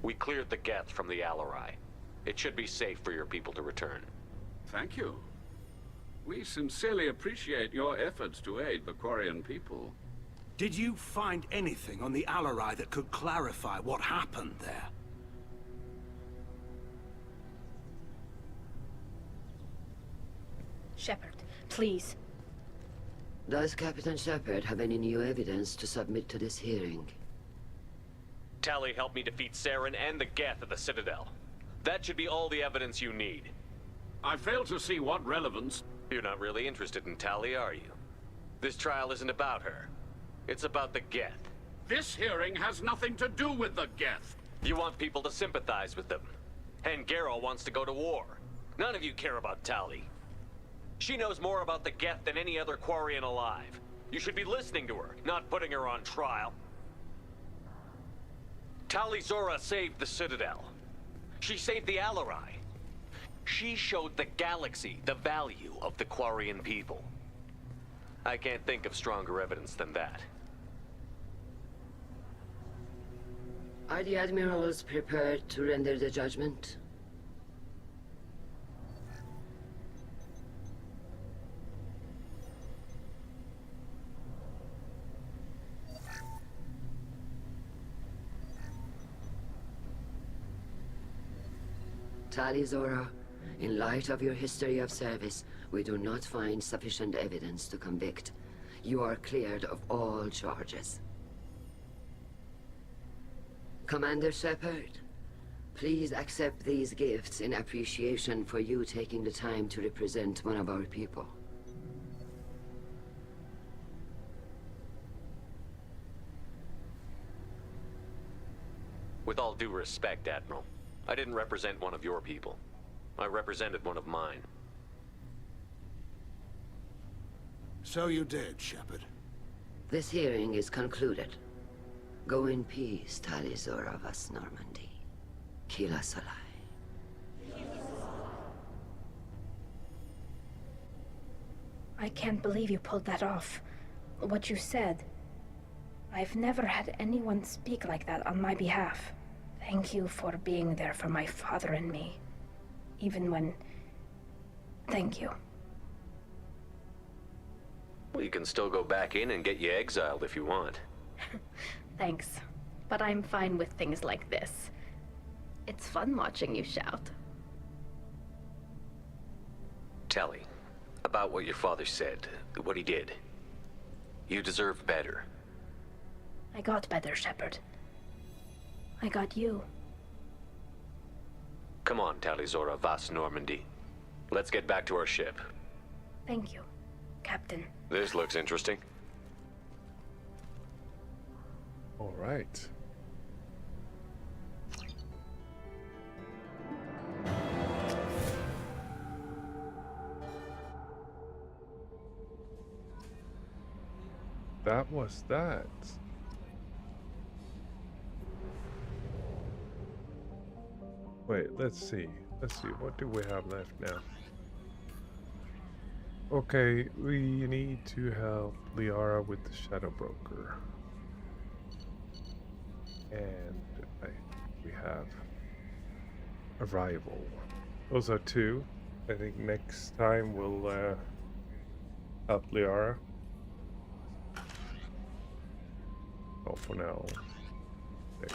[SPEAKER 22] We cleared the Geth from the Alarai. It should be safe for your people to return.
[SPEAKER 2] Thank you. We sincerely appreciate your efforts to aid the Quarian people.
[SPEAKER 8] Did you find anything on the Alarai that could clarify what happened there?
[SPEAKER 20] Shepard, please.
[SPEAKER 24] Does Captain Shepard have any new evidence to submit to this hearing?
[SPEAKER 22] Tali helped me defeat Saren and the Geth at the Citadel. That should be all the evidence you need.
[SPEAKER 2] I fail to see what relevance...
[SPEAKER 22] You're not really interested in Tali, are you? This trial isn't about her. It's about the Geth.
[SPEAKER 2] This hearing has nothing to do with the Geth.
[SPEAKER 22] You want people to sympathize with them. And Grell wants to go to war. None of you care about Tali. She knows more about the Geth than any other Quarian alive. You should be listening to her, not putting her on trial. Tali Zora saved the Citadel. She saved the Alarai. She showed the galaxy the value of the Quarian people. I can't think of stronger evidence than that.
[SPEAKER 24] Are the Admirals prepared to render the judgment? Tali Zora, in light of your history of service, we do not find sufficient evidence to convict. You are cleared of all charges. Commander Shepard, please accept these gifts in appreciation for you taking the time to represent one of our people.
[SPEAKER 22] With all due respect, Admiral, I didn't represent one of your people. I represented one of mine.
[SPEAKER 8] So you did, Shepard.
[SPEAKER 24] This hearing is concluded. Go in peace, Talizor of Us Normandy. Kila Salai.
[SPEAKER 20] I can't believe you pulled that off. What you said. I've never had anyone speak like that on my behalf. Thank you for being there for my father and me. Even when... Thank you.
[SPEAKER 22] Well, you can still go back in and get you exiled if you want.
[SPEAKER 13] Thanks, but I'm fine with things like this. It's fun watching you shout.
[SPEAKER 22] Tali, about what your father said, what he did. You deserve better.
[SPEAKER 20] I got better, Shepard. I got you.
[SPEAKER 22] Come on, Talizora Vas Normandy. Let's get back to our ship.
[SPEAKER 20] Thank you, Captain.
[SPEAKER 22] This looks interesting.
[SPEAKER 1] All right. That was that. Wait, let's see. What do we have left now? Okay, we need to help Liara with the Shadow Broker. And we have Arrival. Those are two. I think next time we'll help Liara. Oh, for now, there it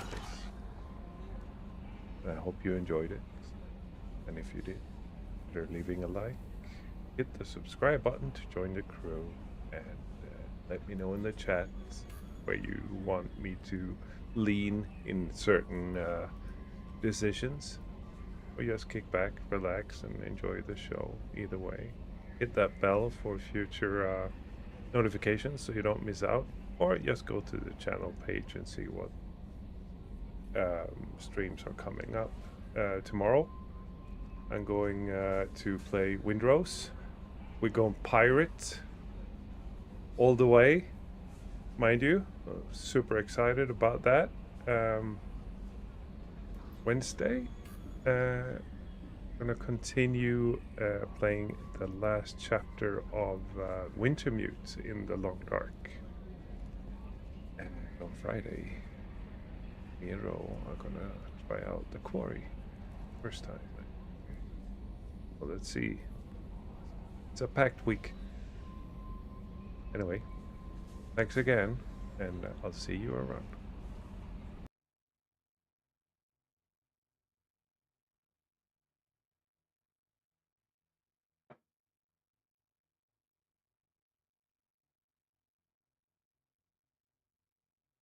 [SPEAKER 1] is. I hope you enjoyed it. And if you did, consider leaving a like. Hit the subscribe button to join the crew. And let me know in the chat where you want me to lean in certain decisions. Or just kick back, relax, and enjoy the show. Either way. Hit that bell for future notifications so you don't miss out. Or just go to the channel page and see what streams are coming up. Tomorrow I'm going to play Windrose. We're going pirate all the way, mind you. Super excited about that. Wednesday I'm gonna continue playing the last chapter of Wintermute in the Long Dark. And on Friday, Miro are gonna try out the Quarry. First time. Well, let's see. It's a packed week. Anyway, thanks again, and I'll see you around.